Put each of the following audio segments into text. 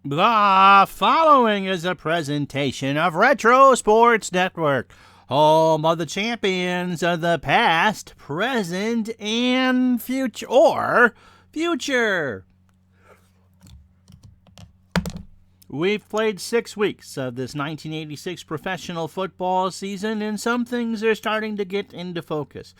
The following is a presentation of Retro Sports Network, home of the champions of the past, present, and future. We've played 6 weeks of this 1986 professional football season, and some things are starting to get into focus.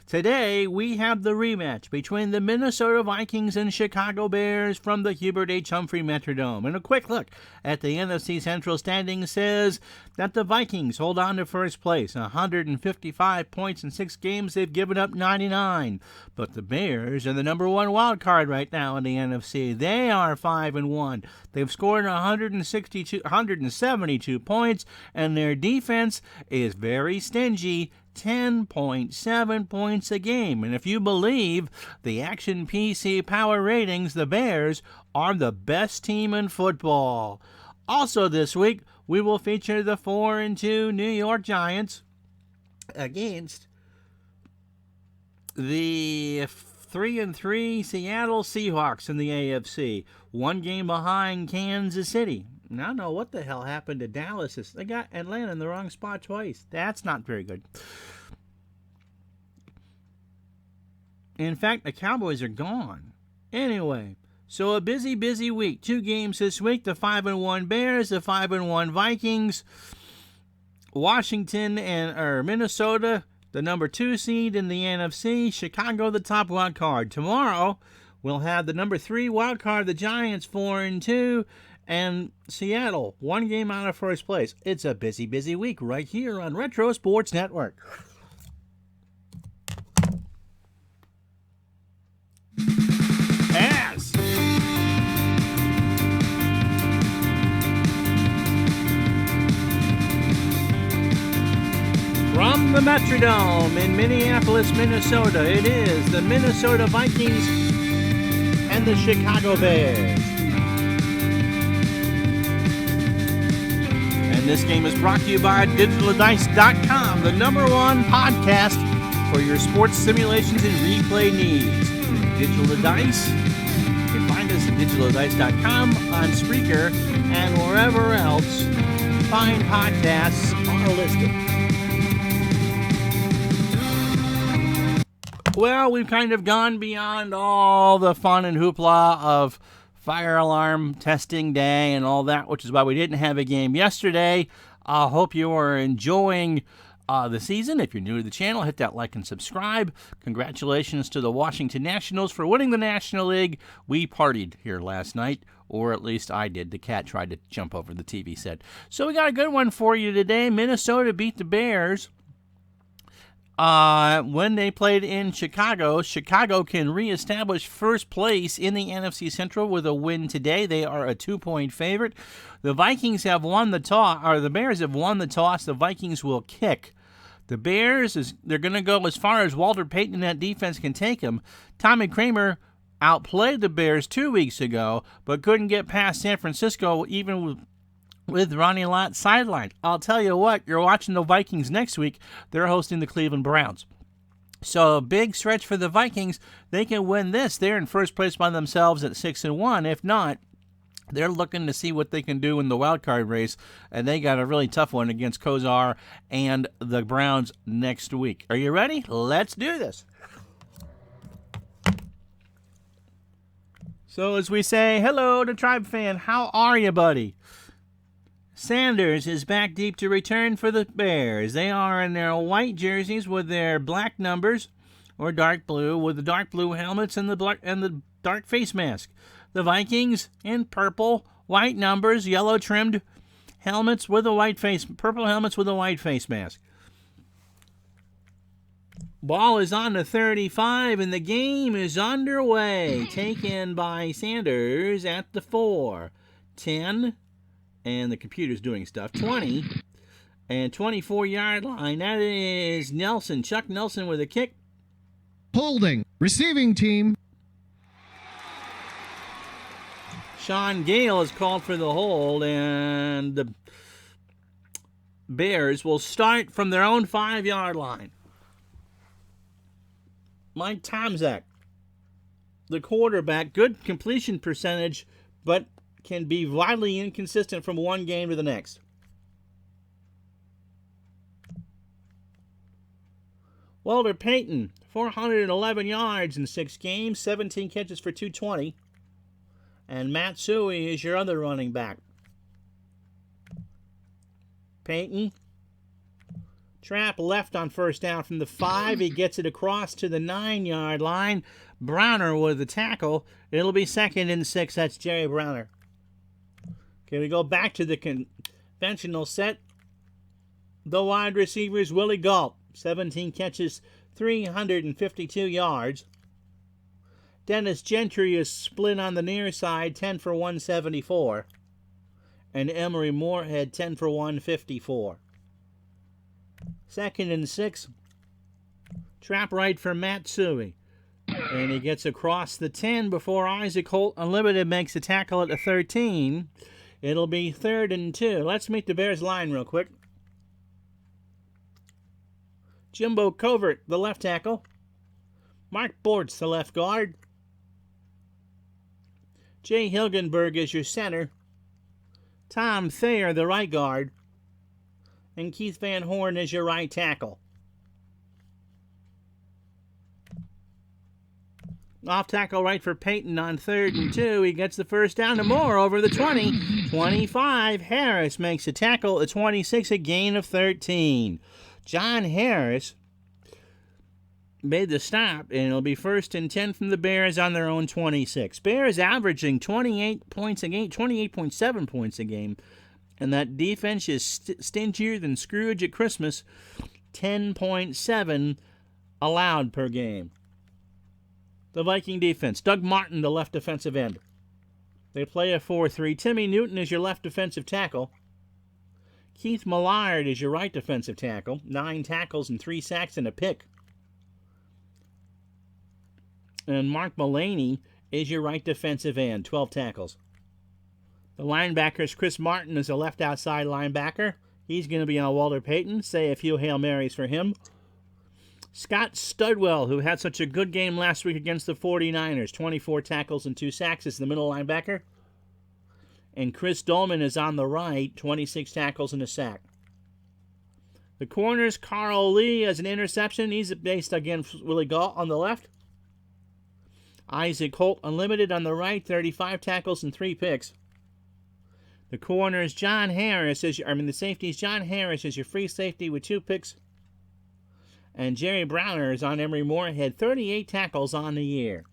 Today, we have the rematch between the Minnesota Vikings and Chicago Bears from the Hubert H. Humphrey Metrodome. And a quick look at the NFC Central standings says that the Vikings hold on to first place, 155 points in 6 games. They've given up 99. But the Bears are the number one wild card right now in the NFC. They are 5-1. They've scored 172 points, and their defense is very stingy. 10.7 points a game. And if you believe the Action PC Power Ratings, the Bears are the best team in football. Also this week, we will feature the 4-2 New York Giants against the 3-3 Seattle Seahawks in the AFC. 1 game behind Kansas City. I don't know what the hell happened to Dallas. They got Atlanta in the wrong spot twice. That's not very good. In fact, the Cowboys are gone. Anyway, so a busy week. 2 games this week. The 5-1 Bears, the 5-1 Vikings. Washington and Minnesota, the number 2 seed in the NFC. Chicago, the top wild card. Tomorrow, we'll have the number 3 wild card, the Giants, 4-2. And Seattle, 1 game out of first place. It's a busy week right here on Retro Sports Network. As from the Metrodome in Minneapolis, Minnesota, it is the Minnesota Vikings and the Chicago Bears. And this game is brought to you by DigitalDice.com, the number 1 podcast for your sports simulations and replay needs. Digital Dice. You can find us at DigitalDice.com, on Spreaker, and wherever else fine podcasts are listed. Well, we've kind of gone beyond all the fun and hoopla of fire alarm testing day and all that, which is why we didn't have a game yesterday. I hope you are enjoying the season. If you're new to the channel, hit that like and subscribe. Congratulations to the Washington Nationals for winning the National League. We partied here last night, or at least I did. The cat tried to jump over the TV set. So we got a good one for you today. Minnesota beat the Bears. When they played in Chicago, Chicago can reestablish first place in the NFC Central with a win today. They are a 2-point favorite. The Vikings have won the toss, or the Bears have won the toss. The Vikings will kick. The Bears, they're going to go as far as Walter Payton and that defense can take them. Tommy Kramer outplayed the Bears 2 weeks ago, but couldn't get past San Francisco even with Ronnie Lott sidelined. I'll tell you what, you're watching the Vikings next week. They're hosting the Cleveland Browns. So a big stretch for the Vikings. They can win this. They're in first place by themselves at 6-1. If not, they're looking to see what they can do in the wild card race, and they got a really tough one against Kozar and the Browns next week. Are you ready? Let's do this. So as we say, hello to Tribe Fan. How are you, buddy? Sanders is back deep to return for the Bears. They are in their white jerseys with their black numbers, or dark blue, with the dark blue helmets and the dark face mask. The Vikings in purple, white numbers, yellow trimmed helmets with a white face, purple helmets with a white face mask. Ball is on the 35, and the game is underway. Taken by Sanders at the 4. 10. And the computer's doing stuff. 20 and 24-yard line. That is Nelson. Chuck Nelson with a kick. Holding. Receiving team. Sean Gale is called for the hold, and the Bears will start from their own 5-yard line. Mike Tomczak, the quarterback, good completion percentage, but can be widely inconsistent from one game to the next. Walter Payton, 411 yards in 6 games, 17 catches for 220. And Matsui is your other running back. Payton, trap left on first down from the 5. He gets it across to the 9-yard line. Browner with the tackle. It'll be 2nd and 6. That's Jerry Browner. Okay, we go back to the conventional set. The wide receivers, Willie Gault, 17 catches, 352 yards. Dennis Gentry is split on the near side, 10 for 174. And Emery Moorhead, 10 for 154. 2nd and 6. Trap right for Matsui. And he gets across the 10 before Isaac Holt Unlimited makes a tackle at the 13. It'll be 3rd and 2. Let's meet the Bears line real quick. Jimbo Covert, the left tackle. Mark Bortz, the left guard. Jay Hilgenberg is your center. Tom Thayer, the right guard. And Keith Van Horn is your right tackle. Off tackle right for Payton on 3rd and 2. He gets the first down to Moore over the 20. 25. Harris makes a tackle at 26, a gain of 13. John Harris made the stop, and it'll be 1st and 10 from the Bears on their own 26. Bears averaging 28 points a game, 28.7 points a game, and that defense is stingier than Scrooge at Christmas, 10.7 allowed per game. The Viking defense, Doug Martin, the left defensive end. They play a 4-3. Timmy Newton is your left defensive tackle. Keith Millard is your right defensive tackle. 9 tackles and 3 sacks and a pick. And Mark Mullaney is your right defensive end. 12 tackles. The linebackers, Chris Martin is a left outside linebacker. He's going to be on Walter Payton. Say a few Hail Marys for him. Scott Studwell, who had such a good game last week against the 49ers. 24 tackles and 2 sacks is the middle linebacker. And Chris Dolman is on the right, 26 tackles and a sack. The corners, Carl Lee has an interception. He's based against Willie Gault on the left. Isaac Holt Unlimited on the right, 35 tackles and 3 picks. The corners, the safeties, John Harris is your free safety with 2 picks. And Jerry Browner is on Emery Moorhead, 38 tackles on the year.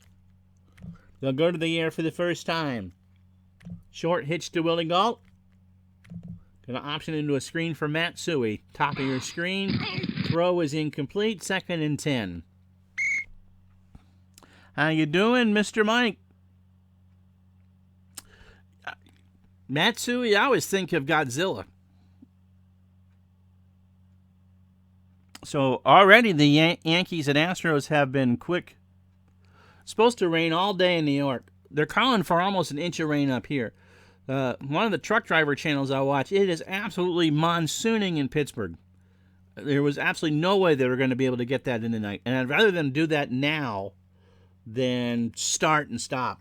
They'll go to the air for the first time. Short hitch to Willie Gault. Going to option into a screen for Matsui. Top of your screen. Throw is incomplete. 2nd and 10. How you doing, Mr. Mike? Matsui, I always think of Godzilla. So already the Yankees and Astros have been quick. It's supposed to rain all day in New York. They're calling for almost an inch of rain up here. One of the truck driver channels I watch, it is absolutely monsooning in Pittsburgh. There was absolutely no way they were going to be able to get that in the night. And I'd rather them do that now than start and stop.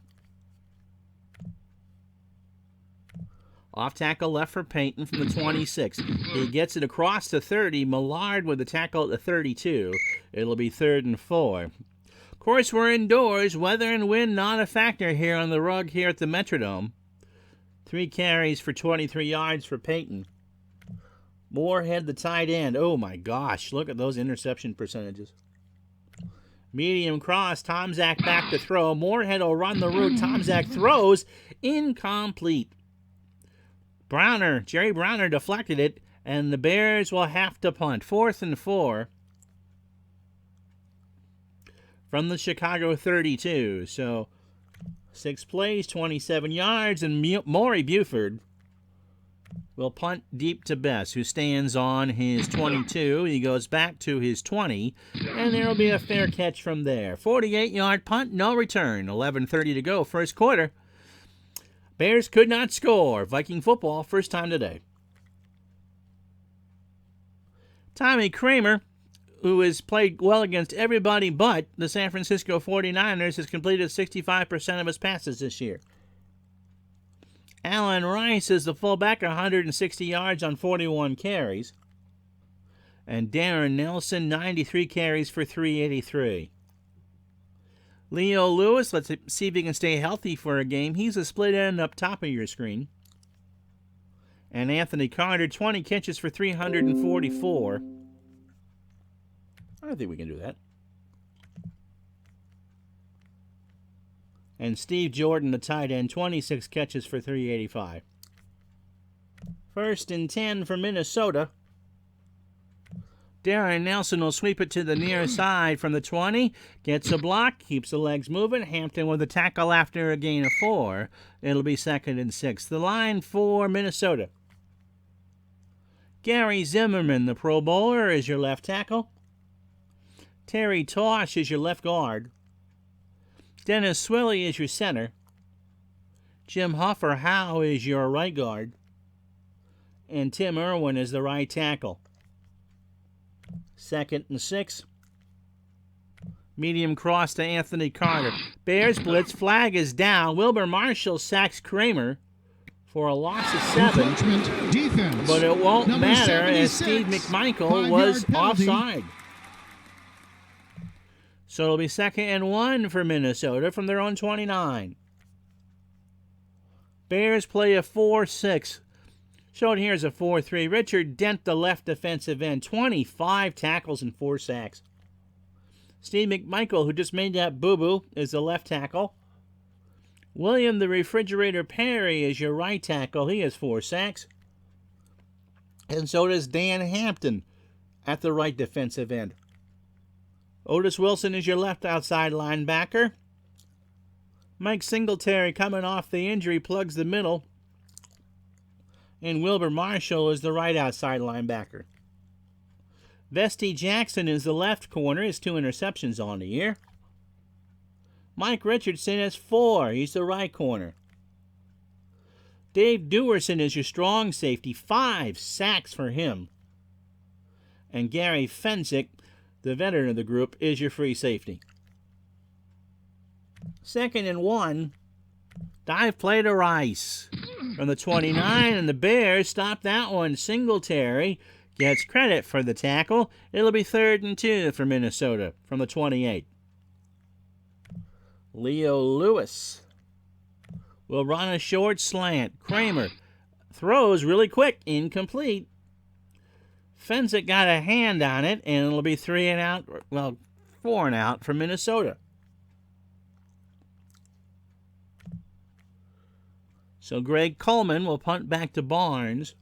Off tackle left for Payton from the 26. He gets it across the 30. Millard with the tackle at the 32. It'll be 3rd and 4. Of course, we're indoors. Weather and wind not a factor here on the rug here at the Metrodome. 3 carries for 23 yards for Payton. Moorhead, the tight end. Oh, my gosh. Look at those interception percentages. Medium cross. Tomczak back to throw. Moorhead will run the route. Tomczak throws. Incomplete. Jerry Browner deflected it, and the Bears will have to punt. 4th and 4 from the Chicago 32. So 6 plays, 27 yards, and Maury Buford will punt deep to Bess, who stands on his 22. He goes back to his 20, and there will be a fair catch from there. 48-yard punt, no return. 11:30 to go, first quarter. Bears could not score. Viking football, first time today. Tommy Kramer, who has played well against everybody but the San Francisco 49ers, has completed 65% of his passes this year. Allen Rice is the fullback, 160 yards on 41 carries. And Darren Nelson, 93 carries for 383. Leo Lewis, let's see if he can stay healthy for a game. He's a split end up top of your screen. And Anthony Carter, 20 catches for 344. I think we can do that. And Steve Jordan, the tight end, 26 catches for 385. 1st and 10 for Minnesota. Darren Nelson will sweep it to the near side from the 20. Gets a block, keeps the legs moving. Hampton with a tackle after a gain of 4. It'll be 2nd and 6. The line for Minnesota. Gary Zimmerman, the Pro Bowler, is your left tackle. Terry Tosh is your left guard. Dennis Swilley is your center. Jim Howe is your right guard. And Tim Irwin is the right tackle. 2nd and 6. Medium cross to Anthony Carter. Bears blitz. Flag is down. Wilbur Marshall sacks Kramer for a loss of 7. Defense. But it won't Number matter as 76, Steve McMichael 5-yard was penalty. offside. So it'll be 2nd and 1 for Minnesota from their own 29. Bears play a 4-6. Shown here is a 4-3. Richard Dent, the left defensive end, 25 tackles and 4 sacks. Steve McMichael, who just made that boo-boo, is the left tackle. William the Refrigerator Perry is your right tackle. He has 4 sacks. And so does Dan Hampton at the right defensive end. Otis Wilson is your left outside linebacker. Mike Singletary, coming off the injury, plugs the middle. And Wilbur Marshall is the right outside linebacker. Vesty Jackson is the left corner. Has 2 interceptions on the year. Mike Richardson has 4. He's the right corner. Dave Dewerson is your strong safety. 5 sacks for him. And Gary Fensick, the veteran of the group, is your free safety. 2nd and 1. Dive play to Rice from the 29, and the Bears stop that one. Singletary gets credit for the tackle. It'll be 3rd and 2 for Minnesota from the 28. Leo Lewis will run a short slant. Kramer throws really quick, incomplete. Fensick got a hand on it, and it'll be 4 and out for Minnesota. So Greg Coleman will punt back to Barnes.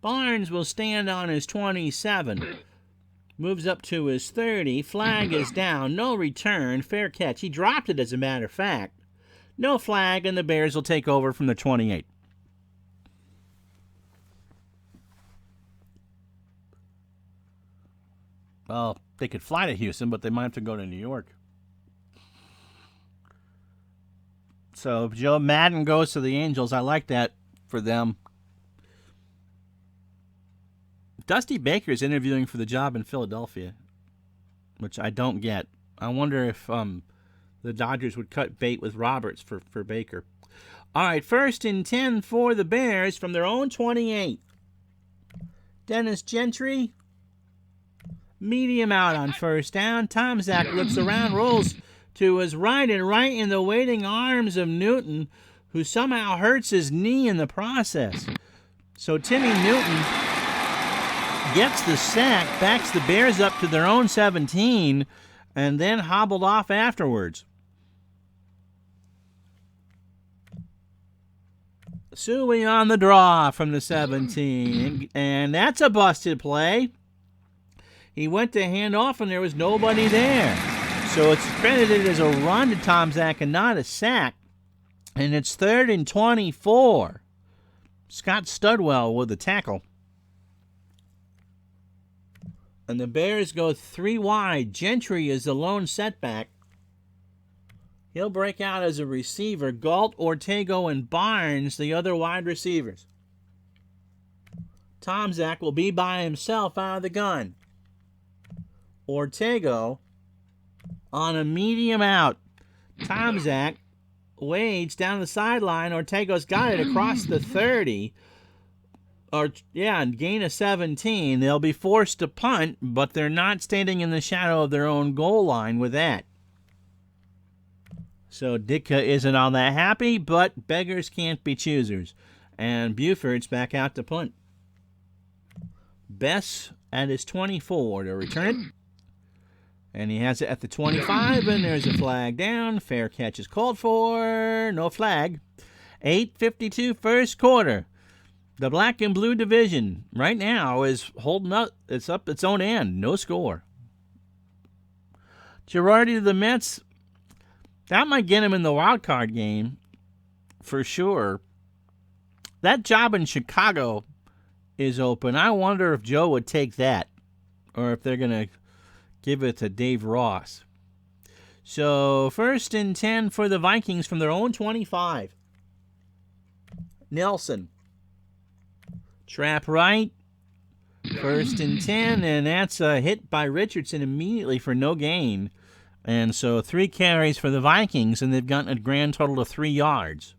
Barnes will stand on his 27. Moves up to his 30. Flag is down. No return. Fair catch. He dropped it, as a matter of fact. No flag, and the Bears will take over from the 28. Well, they could fly to Houston, but they might have to go to New York. So Joe Madden goes to the Angels. I like that for them. Dusty Baker is interviewing for the job in Philadelphia, which I don't get. I wonder if the Dodgers would cut bait with Roberts for Baker. All right, 1st and 10 for the Bears from their own 28. Dennis Gentry, medium out on 1st down. Tomczak looks around, rolls to his right, and right in the waiting arms of Newton, who somehow hurts his knee in the process. So Timmy Newton gets the sack, backs the Bears up to their own 17, and then hobbled off afterwards. Suey on the draw from the 17, and that's a busted play. He went to hand off, and there was nobody there. So it's credited as a run to Tomczak and not a sack. And it's 3rd and 24. Scott Studwell with the tackle. And the Bears go 3 wide. Gentry is the lone setback. He'll break out as a receiver. Galt, Ortego, and Barnes, the other wide receivers. Tomczak will be by himself out of the gun. Ortego on a medium out. Tomczak waits down the sideline. Ortega's got it across the 30. And gain of 17. They'll be forced to punt, but they're not standing in the shadow of their own goal line with that. So Ditka isn't all that happy, but beggars can't be choosers. And Buford's back out to punt. Bess at his 24 to return it. And he has it at the 25, and there's a flag down. Fair catch is called for. No flag. 8:52 first quarter. The black and blue division right now is holding up. It's up its own end. No score. Girardi to the Mets. That might get him in the wild card game for sure. That job in Chicago is open. I wonder if Joe would take that or if they're going to give it to Dave Ross. So 1st and 10 for the Vikings from their own 25. Nelson. Trap right. 1st and 10, and that's a hit by Richardson immediately for no gain. And so 3 carries for the Vikings, and they've gotten a grand total of 3 yards.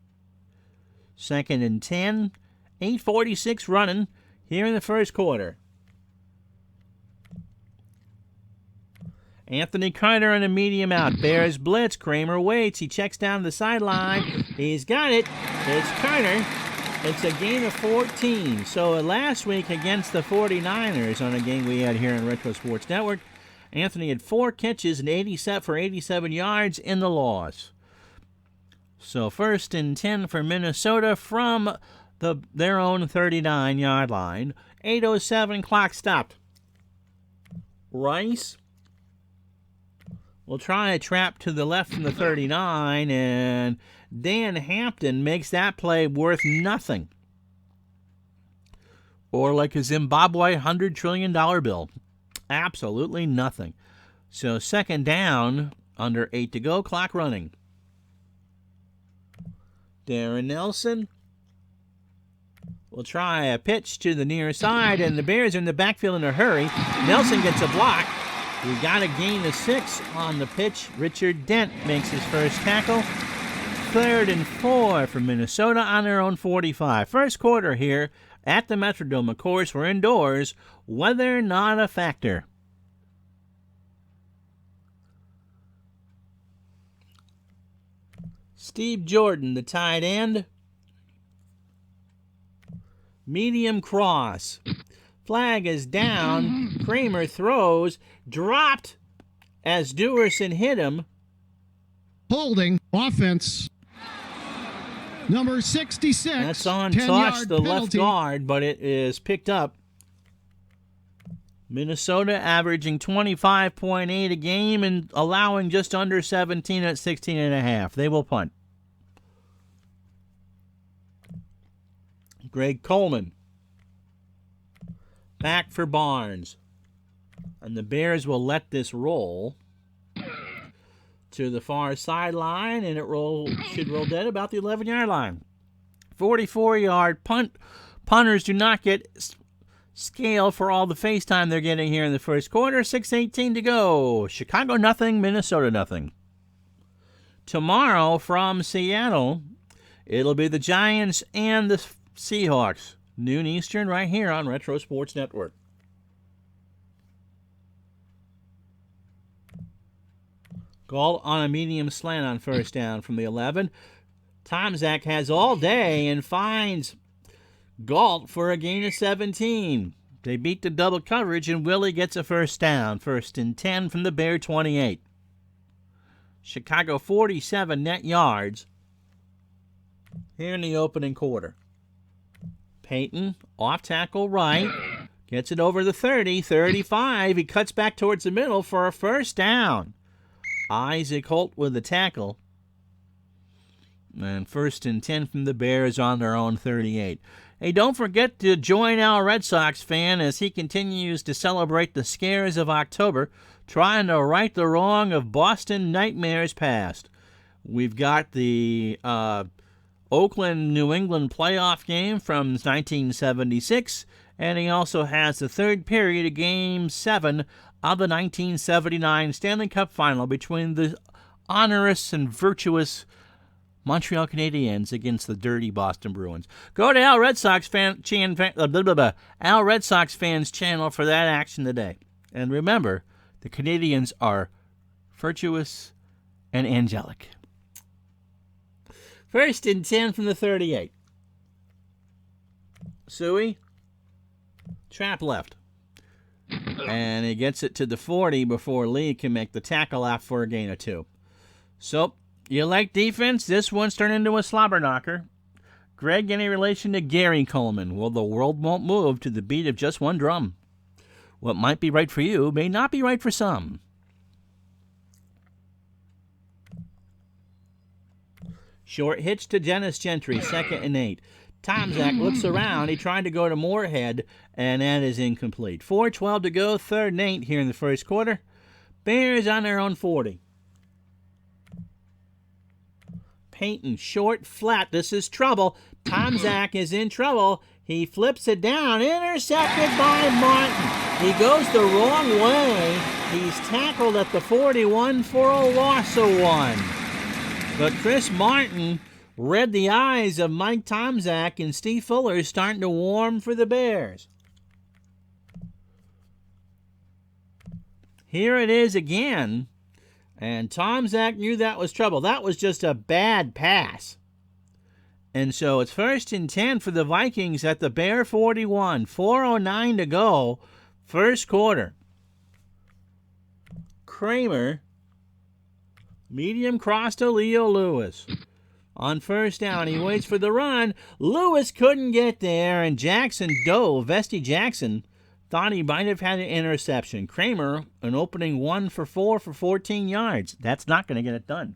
2nd and 10, 8:46 running here in the first quarter. Anthony Carter on a medium out. Bears blitz. Kramer waits. He checks down the sideline. He's got it. It's Carter. It's a gain of 14. So last week against the 49ers on a game we had here on Retro Sports Network, Anthony had 4 catches and 87 yards in the loss. So 1st and 10 for Minnesota from their own 39-yard line. 8:07 clock stopped. Rice will try a trap to the left from the 39, and Dan Hampton makes that play worth nothing. Or like a Zimbabwe $100 trillion bill. Absolutely nothing. So 2nd down, under 8 to go, clock running. Darren Nelson will try a pitch to the near side, and the Bears are in the backfield in a hurry. Nelson gets a block. We got a gain of 6 on the pitch. Richard Dent makes his first tackle. 3rd and 4 for Minnesota on their own 45. First quarter here at the Metrodome. Of course, we're indoors. Weather not a factor. Steve Jordan, the tight end. Medium cross. Flag is down. Kramer throws. Dropped as Dewerson hit him. Holding. Offense. Number 66. That's on touch, the left guard, but it is picked up. Minnesota averaging 25.8 a game and allowing just under 17 at 16.5. They will punt. Greg Coleman. Back for Barnes. And the Bears will let this roll to the far sideline, and it should roll dead about the 11-yard line. 44-yard punt. Punters do not get scale for all the face time they're getting here in the first quarter. 6:18 to go. Chicago nothing, Minnesota nothing. Tomorrow from Seattle, it'll be the Giants and the Seahawks. Noon Eastern right here on Retro Sports Network. Galt on a medium slant on 1st down from the 11. Tomczak has all day and finds Galt for a gain of 17. They beat the double coverage, and Willie gets a 1st down. 1st and 10 from the Bear 28. Chicago 47 net yards here in the opening quarter. Payton off tackle right. Gets it over the 30, 35. He cuts back towards the middle for a 1st down. Isaac Holt with the tackle. And 1st and 10 from the Bears on their own 38. Hey, don't forget to join our Red Sox fan as he continues to celebrate the scares of October, trying to right the wrong of Boston nightmares past. We've got the Oakland-New England playoff game from 1976, and he also has the 3rd period of Game 7 of the 1979 Stanley Cup Final between the onerous and virtuous Montreal Canadiens against the dirty Boston Bruins. Go to Al Red Sox Al Red Sox fans channel for that action today. And remember, the Canadiens are virtuous and angelic. 1st and 10 from the 38. Suey, trap left. And he gets it to the 40 before Lee can make the tackle off for a gain of 2. So, you like defense? This one's turned into a slobber knocker. Greg, any relation to Gary Coleman? Well, the world won't move to the beat of just one drum. What might be right for you may not be right for some. Short hitch to Dennis Gentry, 2nd and 8. Tomczak looks around. He tried to go to Moorhead, and that is incomplete. 4:12 to go, 3rd and 8 here in the first quarter. Bears on their own 40. Payton, short, flat. This is trouble. Tomczak is in trouble. He flips it down. Intercepted by Martin. He goes the wrong way. He's tackled at the 41 for a loss of 1. But Chris Martin read the eyes of Mike Tomczak, and Steve Fuller is starting to warm for the Bears. Here it is again, and Tomczak knew that was trouble. That was just a bad pass. And so it's 1st and 10 for the Vikings at the Bear 41. 4:09 to go, first quarter. Kramer, medium cross to Leo Lewis. On 1st down, he waits for the run. Lewis couldn't get there, and Jackson dove. Vesty Jackson thought he might have had an interception. Kramer, an opening 1 for 4 for 14 yards. That's not going to get it done.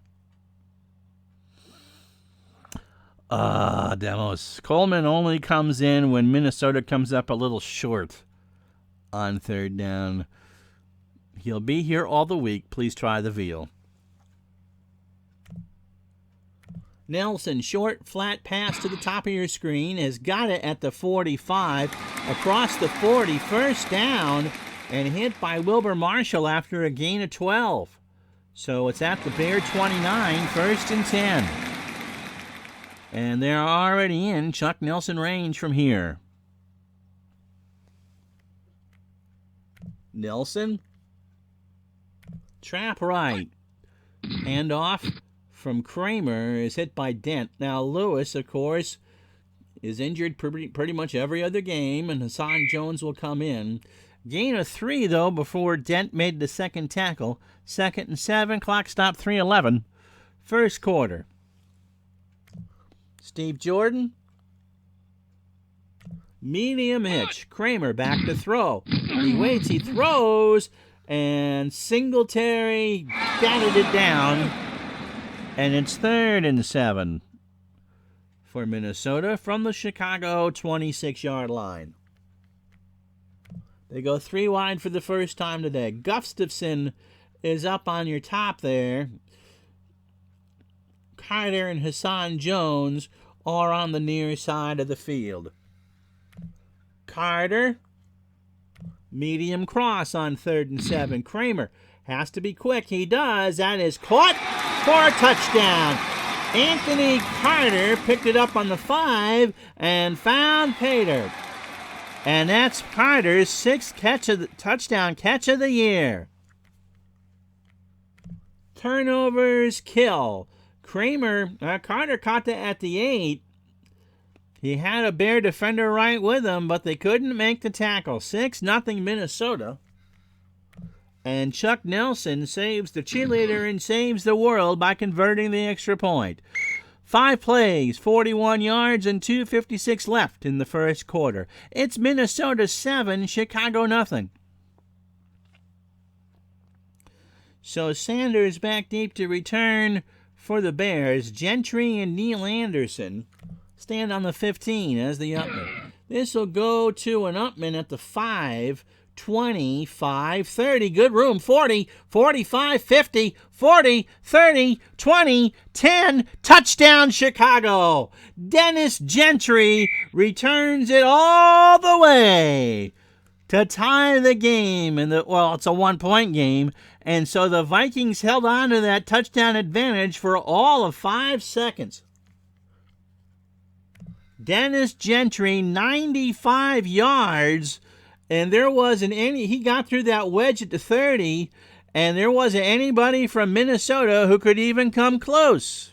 Demos. Coleman only comes in when Minnesota comes up a little short on 3rd down. He'll be here all the week. Please try the veal. Nelson, short, flat pass to the top of your screen, has got it at the 45, across the 40, 1st down, and hit by Wilbur Marshall after a gain of 12. So it's at the Bear 29, 1st and 10. And they're already in Chuck Nelson range from here. Nelson, trap right, hand off from Kramer is hit by Dent. Now Lewis, of course, is injured pretty much every other game, and Hassan Jones will come in. Gain of 3, though, before Dent made the second tackle. 2nd and 7, clock stop 3:11. First quarter. Steve Jordan, medium hitch. Kramer back to throw. He waits, he throws, and Singletary batted it down. And it's 3rd and 7 for Minnesota from the Chicago 26-yard line. They go 3 wide for the first time today. Gustafson is up on your top there. Carter and Hassan Jones are on the near side of the field. Carter, medium cross on 3rd and 7. Kramer has to be quick. He does. That is caught for a touchdown. Anthony Carter picked it up on the 5 and found Pater. And that's Carter's 6th touchdown catch of the year. Turnovers kill. Carter caught that at the 8. He had a Bear defender right with him, but they couldn't make the tackle. 6-0 Minnesota. And Chuck Nelson saves the cheerleader and saves the world by converting the extra point. 5 plays, 41 yards, and 2:56 left in the first quarter. It's Minnesota 7, Chicago 0. So Sanders back deep to return for the Bears. Gentry and Neil Anderson stand on the 15 as the upman. This will go to an upman at the 5, 25, 30, good room, 40, 45, 50, 40, 30, 20, 10, touchdown Chicago. Dennis Gentry returns it all the way to tie the game. It's a 1-point game, And so the Vikings held on to that touchdown advantage for all of 5 seconds. Dennis Gentry, 95 yards, and there wasn't any. He got through that wedge at the 30, and there wasn't anybody from Minnesota who could even come close.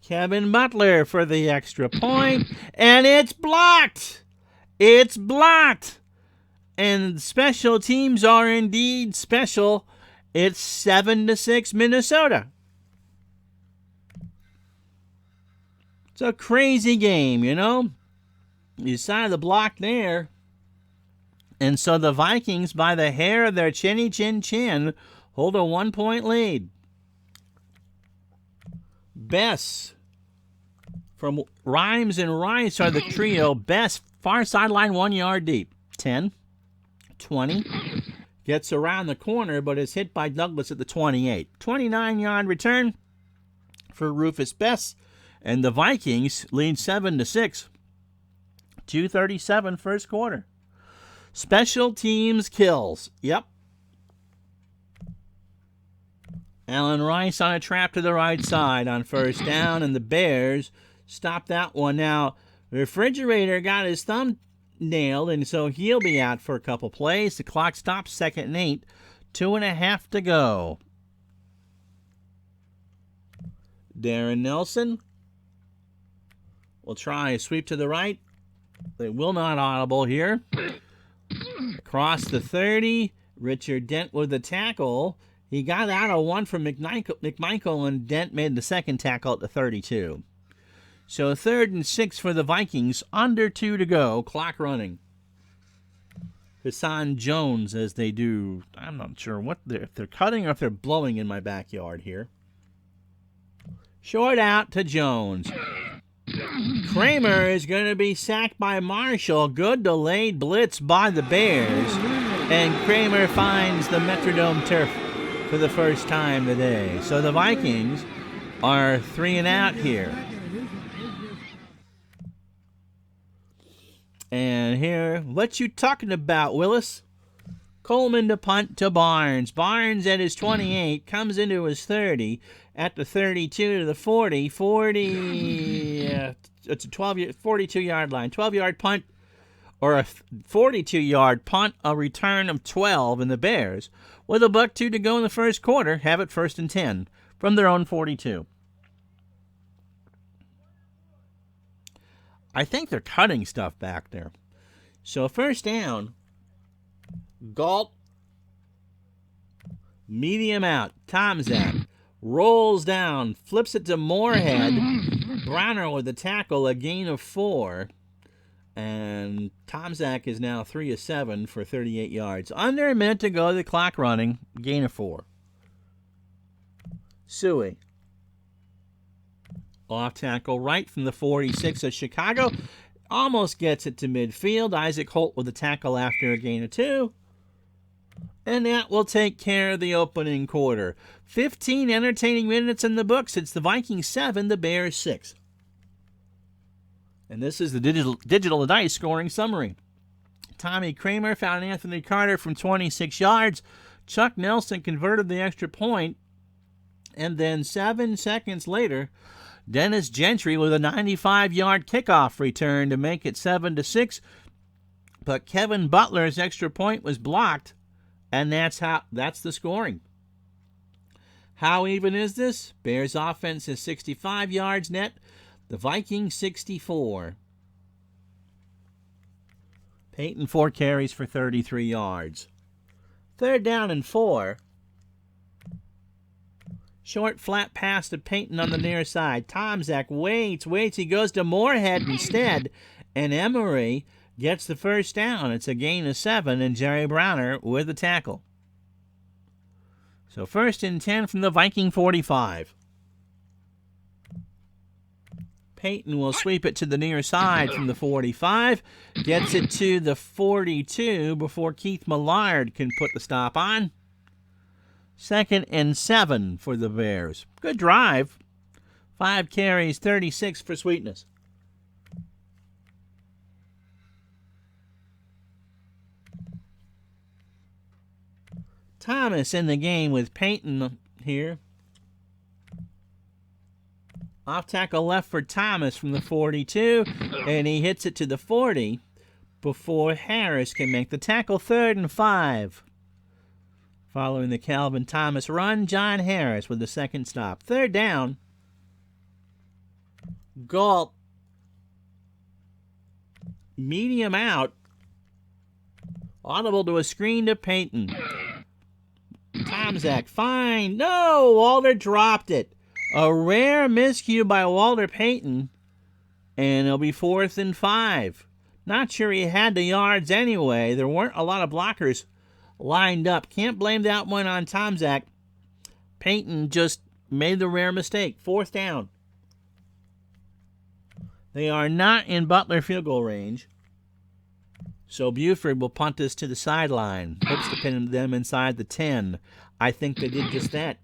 Kevin Butler for the extra point, and it's blocked. It's blocked. And special teams are indeed special. It's 7-6 Minnesota. It's a crazy game, you know. You saw the block there. And so the Vikings, by the hair of their chinny chin chin, hold a 1-point lead. Bess from Rhymes and Rice are the trio. Bess, far sideline, 1 yard deep. 10, 20. Gets around the corner, but is hit by Douglas at the 28. 29-yard return for Rufus Bess. And the Vikings lead 7-6. 2:37 first quarter. Special teams kills. Yep. Allen Rice on a trap to the right side on first down, and the Bears stopped that one. Now, Refrigerator got his thumb nailed, and so he'll be out for a couple plays. The clock stops, 2nd and 8. 2.5 to go. Darren Nelson will try a sweep to the right. They will not audible here. Across the 30, Richard Dent with the tackle. He got out of one from McMichael, and Dent made the second tackle at the 32. So 3rd and 6 for the Vikings, under 2 to go, clock running. Hassan Jones as they do. I'm not sure if they're cutting or if they're blowing in my backyard here. Short out to Jones. Kramer is going to be sacked by Marshall. Good delayed blitz by the Bears. And Kramer finds the Metrodome turf for the first time today. So the Vikings are 3 and out here. And here, what you talking about, Willis? Coleman to punt to Barnes. Barnes at his 28 comes into his 30. At the 32 to the 40. It's a 42-yard line. 12-yard punt, or a 42-yard punt, a return of 12, and the Bears, with $1.02 to go in the first quarter, have it 1st and 10 from their own 42. I think they're cutting stuff back there. So first down, Galt, medium out, Tomczak, rolls down, flips it to Moorhead. Browner with the tackle, a gain of 4. And Tomczak is now 3 of 7 for 38 yards. Under a minute to go, the clock running, gain of 4. Suey. Off tackle right from the 46 of Chicago. Almost gets it to midfield. Isaac Holt with the tackle after a gain of 2. And that will take care of the opening quarter. 15 entertaining minutes in the books. It's the Vikings 7, the Bears 6. And this is the digital dice scoring summary. Tommy Kramer found Anthony Carter from 26 yards. Chuck Nelson converted the extra point. And then 7 seconds later, Dennis Gentry with a 95-yard kickoff return to make it 7-6. But Kevin Butler's extra point was blocked. And that's the scoring. How even is this? Bears offense is 65 yards net. The Vikings 64. Peyton 4 carries for 33 yards. 3rd down and 4. Short flat pass to Peyton on the near side. Tomczak waits. He goes to Moorhead instead. And Emery gets the first down. It's a gain of 7, and Jerry Browner with the tackle. So 1st and 10 from the Viking 45. Peyton will sweep it to the near side from the 45. Gets it to the 42 before Keith Millard can put the stop on. 2nd and 7 for the Bears. Good drive. 5 carries, 36 for Sweetness. Thomas in the game with Peyton here. Off tackle left for Thomas from the 42, and he hits it to the 40 before Harris can make the tackle. 3rd and 5. Following the Calvin Thomas run, John Harris with the second stop. 3rd down. Galt. Medium out. Audible to a screen to Peyton. Tomczak, fine. No, Walter dropped it. A rare miscue by Walter Payton, and it'll be 4th and 5. Not sure he had the yards anyway. There weren't a lot of blockers lined up. Can't blame that one on Tomczak. Payton just made the rare mistake. 4th down. They are not in Butler field goal range. So Buford will punt this to the sideline. Hopes to pin them inside the 10. I think they did just that.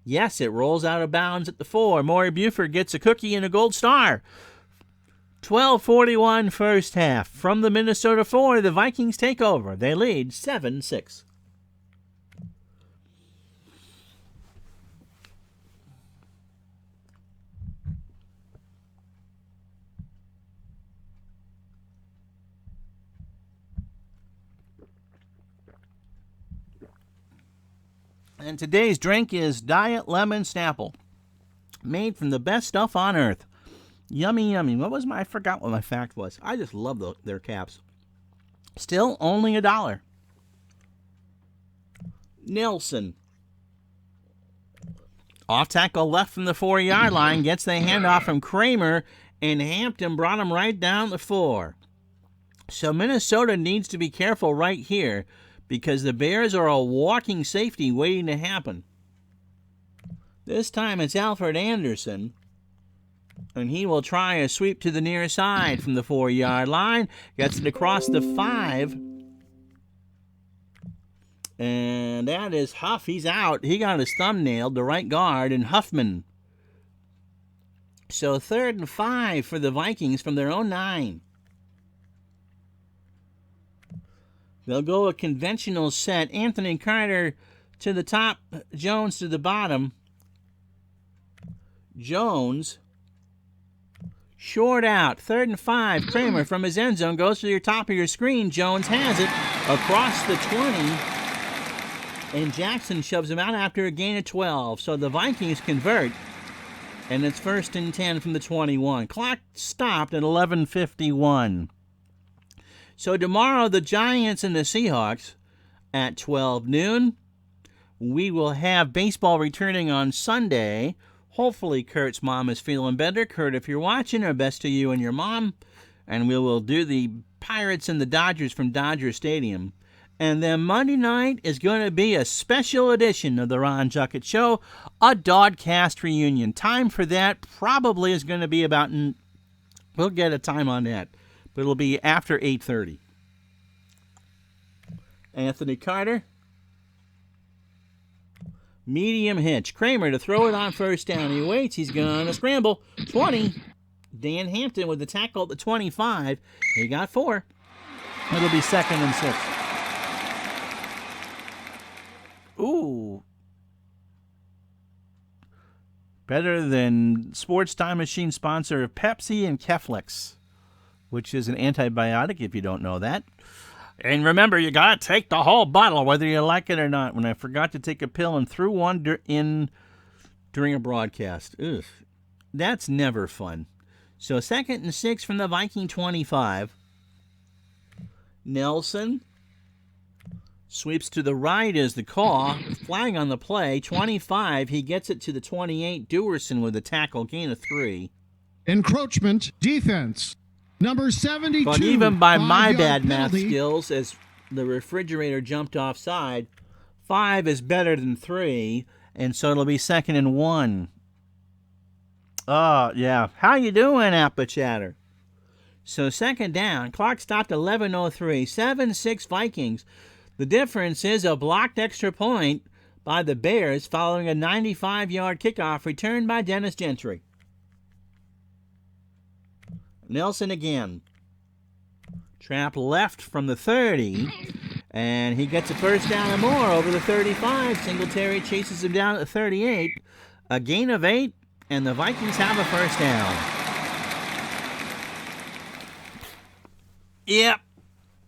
Yes, it rolls out of bounds at the 4. Maury Buford gets a cookie and a gold star. 12:41 first half. From the Minnesota 4, the Vikings take over. They lead 7-6. And today's drink is Diet Lemon Snapple, made from the best stuff on earth. Yummy, yummy. I forgot what my fact was. I just love their caps. Still only $1. Nelson. Off tackle left from the 4-yard line, gets the handoff from Kramer, and Hampton brought him right down the 4. So Minnesota needs to be careful right here, because the Bears are a walking safety waiting to happen. This time it's Alfred Anderson, and he will try a sweep to the near side from the 4-yard line. Gets it across the 5. And that is Huff. He's out. He got his thumb nailed, the right guard, and Huffman. So 3rd and 5 for the Vikings from their own 9. They'll go a conventional set. Anthony Carter to the top, Jones to the bottom. Jones, short out. 3rd and 5. Kramer from his end zone goes to your top of your screen. Jones has it across the 20. And Jackson shoves him out after a gain of 12. So the Vikings convert. And it's 1st and 10 from the 21. Clock stopped at 11:51. So tomorrow, the Giants and the Seahawks at 12 noon. We will have baseball returning on Sunday. Hopefully, Kurt's mom is feeling better. Kurt, if you're watching, our best to you and your mom. And we will do the Pirates and the Dodgers from Dodger Stadium. And then Monday night is going to be a special edition of the Ron Juckett Show, a Dodcast reunion. Time for that probably is going to be about, we'll get a time on that, but it'll be after 8:30. Anthony Carter. Medium hitch. Kramer to throw it on 1st down. He waits. He's going to scramble. 20. Dan Hampton with the tackle at the 25. He got 4. It'll be 2nd and 6. Ooh. Better than Sports Time Machine sponsor of Pepsi and Keflex, which is an antibiotic if you don't know that. And remember, you got to take the whole bottle, whether you like it or not. When I forgot to take a pill and threw one during a broadcast. Ugh. That's never fun. So 2nd and 6 from the Viking 25. Nelson sweeps to the right is the call. Flag on the play. 25. He gets it to the 28. Dewerson with a tackle. Gain of 3. Encroachment defense. Number 72. But even by my bad penalty. math skills, as the refrigerator jumped offside, 5 is better than 3, and so it'll be 2nd and 1. Oh, yeah. How you doing, Appa Chatter? So 2nd down. Clock stopped 11:03. 7-6 Vikings. The difference is a blocked extra point by the Bears following a 95-yard kickoff returned by Dennis Gentry. Nelson again. Trap left from the 30. And he gets a first down and more over the 35. Singletary chases him down at the 38. A gain of 8, and the Vikings have a first down. Yep.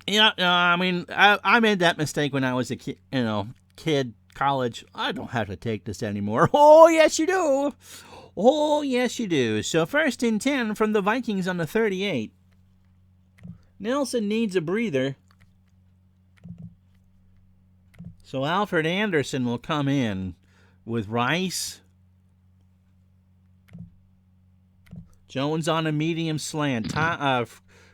Yeah, I mean, I made that mistake when I was a kid, college. I don't have to take this anymore. Oh, yes, you do. Oh, yes, you do. So 1st and 10 from the Vikings on the 38. Nelson needs a breather. So Alfred Anderson will come in with Rice. Jones on a medium slant.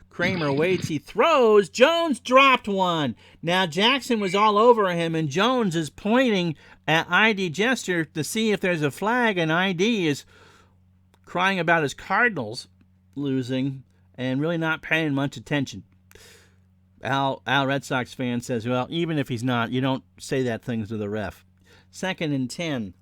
Kramer waits. He throws. Jones dropped one. Now Jackson was all over him, and Jones is pointing at ID Jester to see if there's a flag, and ID is crying about his Cardinals losing and really not paying much attention. Al Red Sox fan says, well, even if he's not, you don't say that things to the ref. 2nd and 10.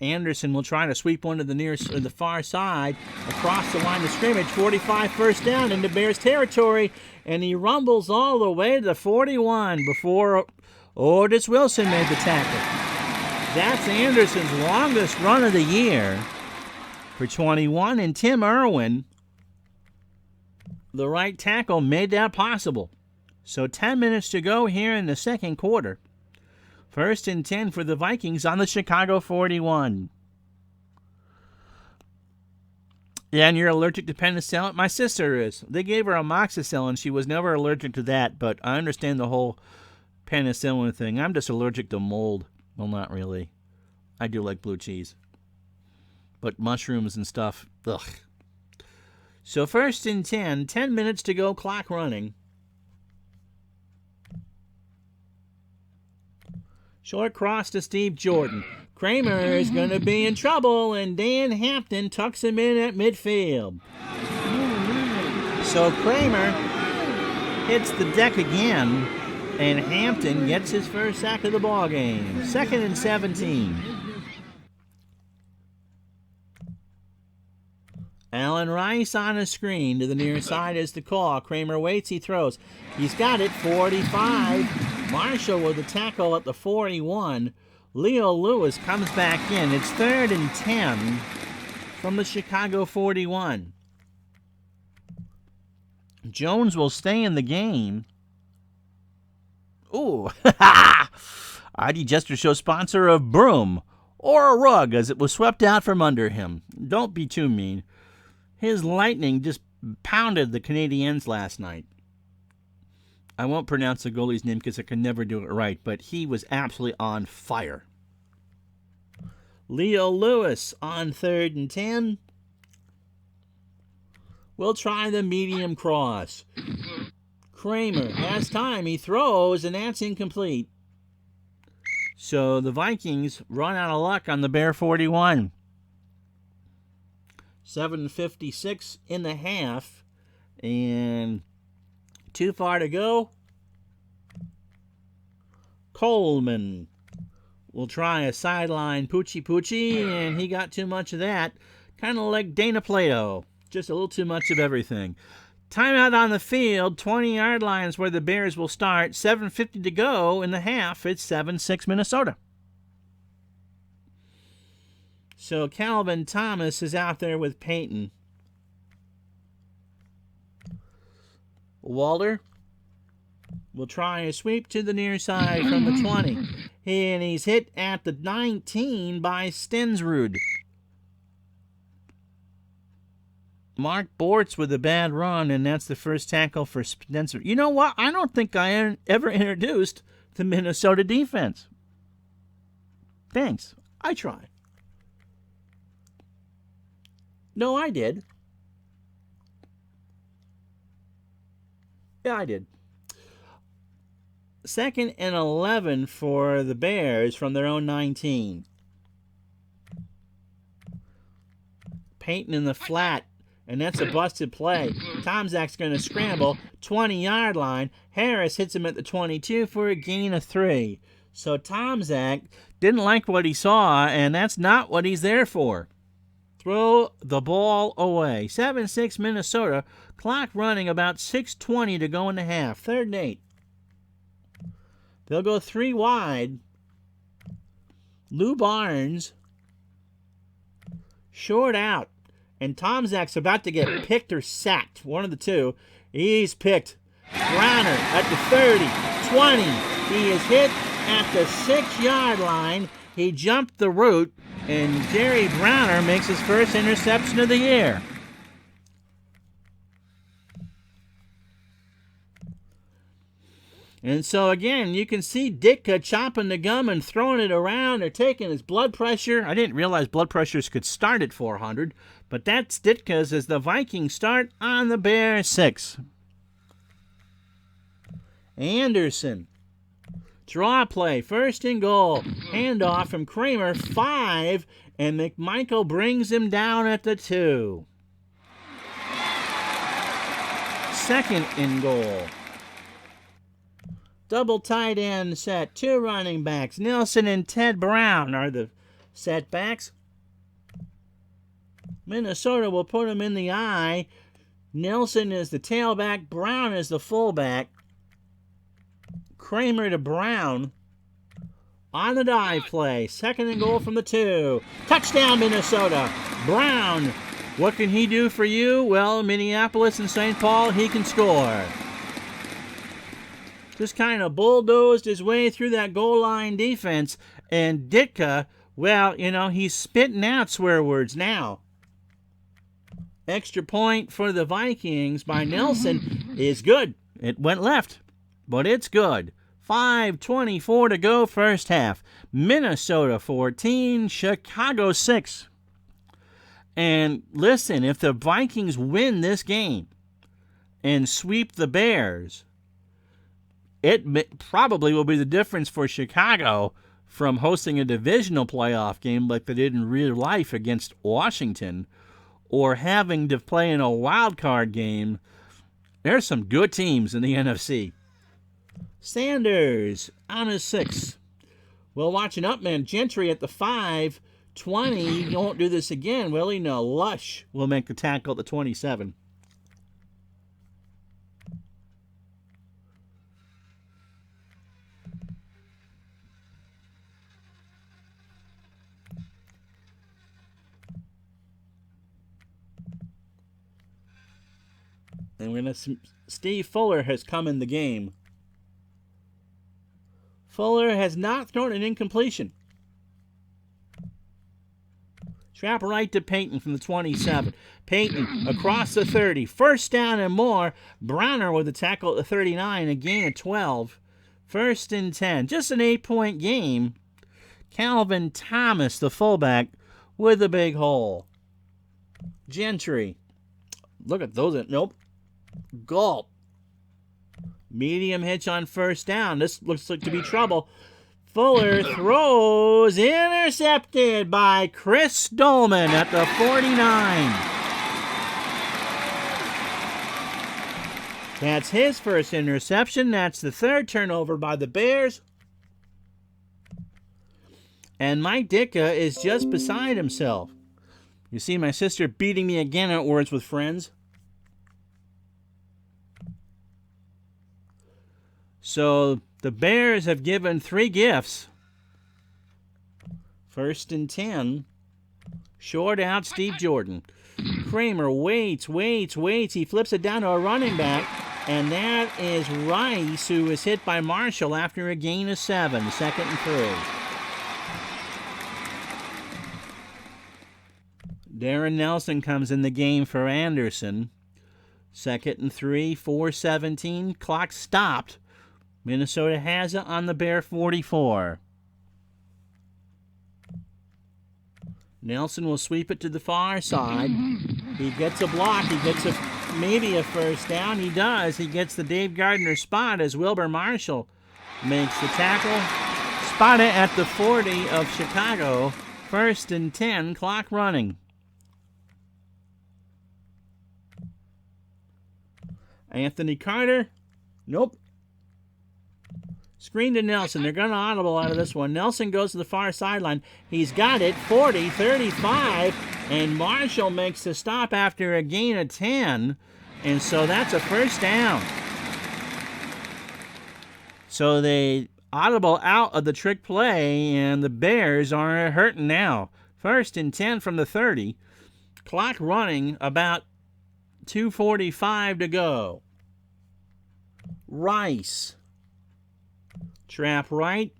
Anderson will try to sweep one to the far side across the line of scrimmage. 45 first down into Bears territory, and he rumbles all the way to the 41 before Otis Wilson made the tackle. That's Anderson's longest run of the year for 21, and Tim Irwin, the right tackle, made that possible. So 10 minutes to go here in the second quarter. 1st and 10 for the Vikings on the Chicago 41. Yeah, and you're allergic to penicillin? My sister is. They gave her amoxicillin. She was never allergic to that, but I understand the whole penicillin thing. I'm just allergic to mold. Well, not really. I do like blue cheese. But mushrooms and stuff, ugh. So 1st and 10, 10 minutes to go, clock running. Short cross to Steve Jordan. Kramer is going to be in trouble, and Dan Hampton tucks him in at midfield. So Kramer hits the deck again, and Hampton gets his first sack of the ballgame. 2nd and 17. Allen Rice on a screen to the near side is the call. Kramer waits, he throws. He's got it, 45. Marshall with a tackle at the 41. Leo Lewis comes back in. It's 3rd and 10 from the Chicago 41. Jones will stay in the game. Ooh. ID Jester Show sponsor of Broom or a rug as it was swept out from under him. Don't be too mean. His Lightning just pounded the Canadiens last night. I won't pronounce the goalie's name because I can never do it right, but he was absolutely on fire. Leo Lewis on 3rd and 10. We'll try the medium cross. Kramer has time. He throws, and that's incomplete. So the Vikings run out of luck on the Bear 41. 7:56 in the half, and too far to go. Coleman will try a sideline poochie, and he got too much of that. Kind of like Dana Plato, just a little too much of everything. Timeout on the field, 20-yard line is where the Bears will start. 7:50 to go in the half. It's 7-6 Minnesota. So Calvin Thomas is out there with Peyton. Walter will try a sweep to the near side from the 20. And he's hit at the 19 by Stensrud. Mark Bortz with a bad run, and that's the first tackle for Stensrud. You know what? I don't think I ever introduced the Minnesota defense. Thanks. I try. No, I did. Yeah, I did. 2nd and 11 for the Bears from their own 19. Peyton in the flat, and that's a busted play. Tomczak's going to scramble, 20-yard line. Harris hits him at the 22 for a gain of 3. So Tomczak didn't like what he saw, and that's not what he's there for. throw the ball away. 7-6 Minnesota. Clock running, about 6:20 to go in the half. 3rd and 8. They'll go 3 wide. Lou Barnes, short out. And Tom Zach's about to get picked or sacked. One of the two. He's picked. Browner at the 30, 20. He is hit at the 6-yard line. He jumped the route, and Jerry Browner makes his first interception of the year. And so, again, you can see Ditka chopping the gum and throwing it around. They're taking his blood pressure. I didn't realize blood pressures could start at 400, but that's Ditka's as the Vikings start on the Bears 6. Anderson. Draw play. 1st and goal. Handoff from Kramer. 5, and McMichael brings him down at the 2. 2nd and goal. Double tight end set. 2 running backs. Nelson and Ted Brown are the setbacks. Minnesota will put him in the eye. Nelson is the tailback. Brown is the fullback. Kramer to Brown. On the dive play. 2nd and goal from the 2. Touchdown, Minnesota. Brown. What can he do for you? Well, Minneapolis and St. Paul, he can score. Just kind of bulldozed his way through that goal line defense. And Ditka, well, he's spitting out swear words now. Extra point for the Vikings by Nelson is good. It went left, but it's good. 5:24 to go, first half. Minnesota 14, Chicago 6. And listen, if the Vikings win this game and sweep the Bears, it probably will be the difference for Chicago from hosting a divisional playoff game like they did in real life against Washington or having to play in a wild card game. There's some good teams in the NFC. Sanders on his 6. Well, watching Upman. Gentry at the 5. 20. He won't do this again, will he? No. Lush will make the tackle at the 27. And Steve Fuller has come in the game. Fuller has not thrown an incompletion. Trap right to Payton from the 27. Payton across the 30. 1st down and more. Browner with the tackle at the 39. A gain of 12. 1st and 10. Just an 8-point game. Calvin Thomas, the fullback, with a big hole. Gentry. Look at those. Nope. Gulp. Medium hitch on 1st down. This looks like to be trouble. Fuller throws, intercepted by Chris Dolman at the 49. That's his first interception. That's the 3rd turnover by the Bears. And Mike Ditka is just beside himself. You see my sister beating me again at Words with Friends. So the Bears have given 3 gifts. 1st and 10. Short out, Steve Jordan. Kramer waits. He flips it down to a running back. And that is Rice, who is hit by Marshall after a gain of 7. 2nd and 3. Darren Nelson comes in the game for Anderson. 2nd and 3, 4:17. Clock stopped. Minnesota has it on the Bear 44. Nelson will sweep it to the far side. He gets a block. He gets maybe a 1st down. He does. He gets the Dave Gardner spot as Wilbur Marshall makes the tackle. Spotted at the 40 of Chicago. 1st and 10. Clock running. Anthony Carter. Nope. Screen to Nelson. They're going to audible out of this one. Nelson goes to the far sideline. He's got it. 40, 35. And Marshall makes the stop after a gain of 10. And so that's a first down. So they audible out of the trick play, and the Bears are hurting now. 1st and 10 from the 30. Clock running, about 2:45 to go. Rice. Trap right.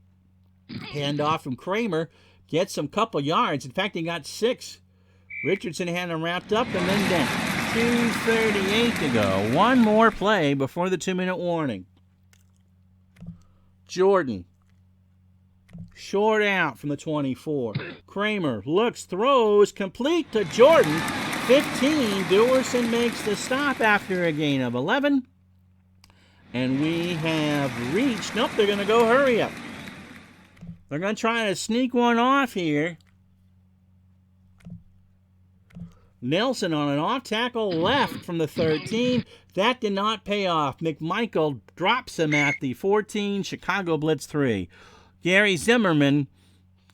Hand off from Kramer. Gets him a couple yards. In fact, he got 6. Richardson had him wrapped up and then down. 2:38 to go. One more play before the 2-minute warning. Jordan. Short out from the 24. Kramer looks, throws, complete to Jordan. 15. Dewerson makes the stop after a gain of 11. And we have reached, nope, they're going to go hurry up. They're going to try to sneak one off here. Nelson on an off tackle left from the 13. That did not pay off. McMichael drops him at the 14. Chicago blitz 3. Gary Zimmerman,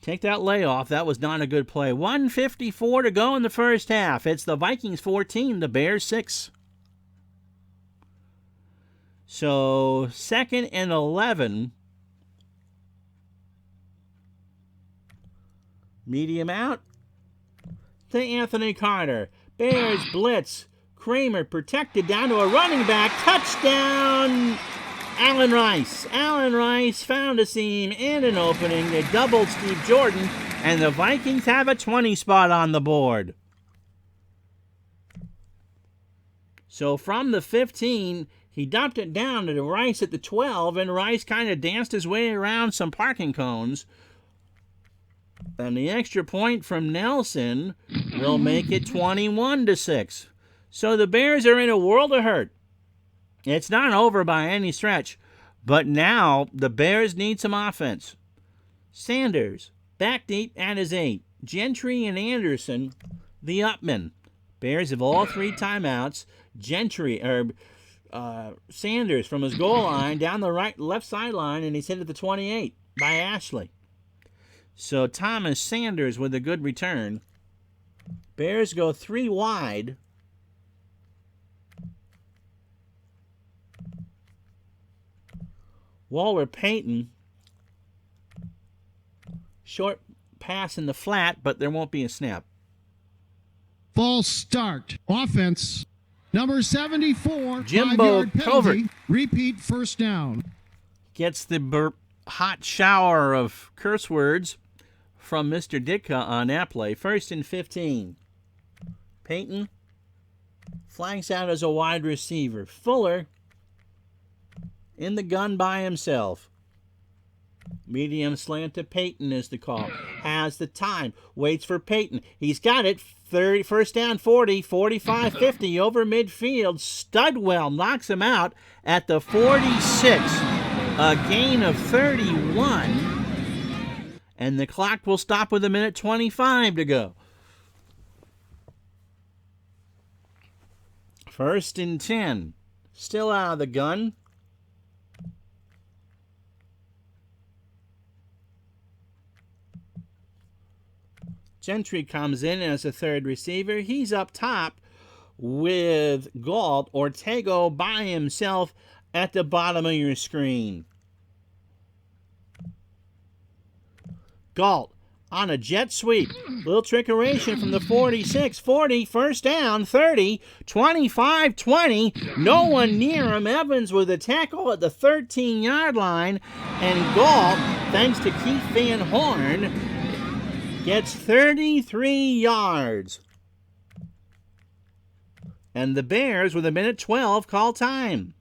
take that layoff. That was not a good play. 1:54 to go in the first half. It's the Vikings 14, the Bears 6. So 2nd and 11. Medium out to Anthony Carter. Bears blitz. Kramer protected down to a running back. Touchdown! Allen Rice. Allen Rice found a seam and an opening. They doubled Steve Jordan, and the Vikings have a 20 spot on the board. So from the 15, he dumped it down to Rice at the 12, and Rice kind of danced his way around some parking cones. And the extra point from Nelson will make it 21-6. So the Bears are in a world of hurt. It's not over by any stretch, but now the Bears need some offense. Sanders, back deep at his 8. Gentry and Anderson, the upmen. Bears have all 3 timeouts. Sanders from his goal line down the left sideline, and he's hit at the 28 by Ashley. So Thomas Sanders with a good return. Bears go 3 wide. Waller Payton. Short pass in the flat, but there won't be a snap. False start. Offense. Number 74. Jimbo 5-yard penalty. Covert. Repeat first down. Gets the hot shower of curse words from Mr. Ditka on that play. 1st and 15. Payton flanks out as a wide receiver. Fuller in the gun by himself. Medium slant to Payton is the call. Has the time. Waits for Payton. He's got it. 1st down 40, 45, 50 over midfield. Studwell knocks him out at the 46. A gain of 31. And the clock will stop with 1:25 to go. 1st and 10. Still out of the gun. Gentry comes in as a 3rd receiver. He's up top with Galt. Ortega by himself at the bottom of your screen. Galt on a jet sweep. Little trickeration from the 46. 40, 1st down, 30, 25, 20. No one near him. Evans with a tackle at the 13-yard line. And Galt, thanks to Keith Van Horn, gets 33 yards. And the Bears, with 1:12, call time.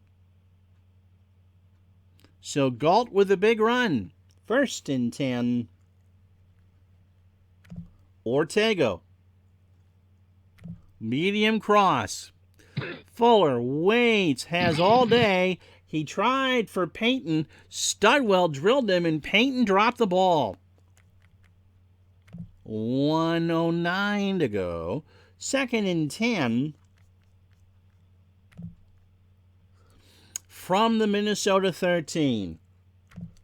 So Galt with a big run. 1st and 10. Ortega. Medium cross. Fuller waits, has all day. He tried for Payton. Studwell drilled him, and Payton dropped the ball. 1:09 to go. 2nd and 10 from the Minnesota 13.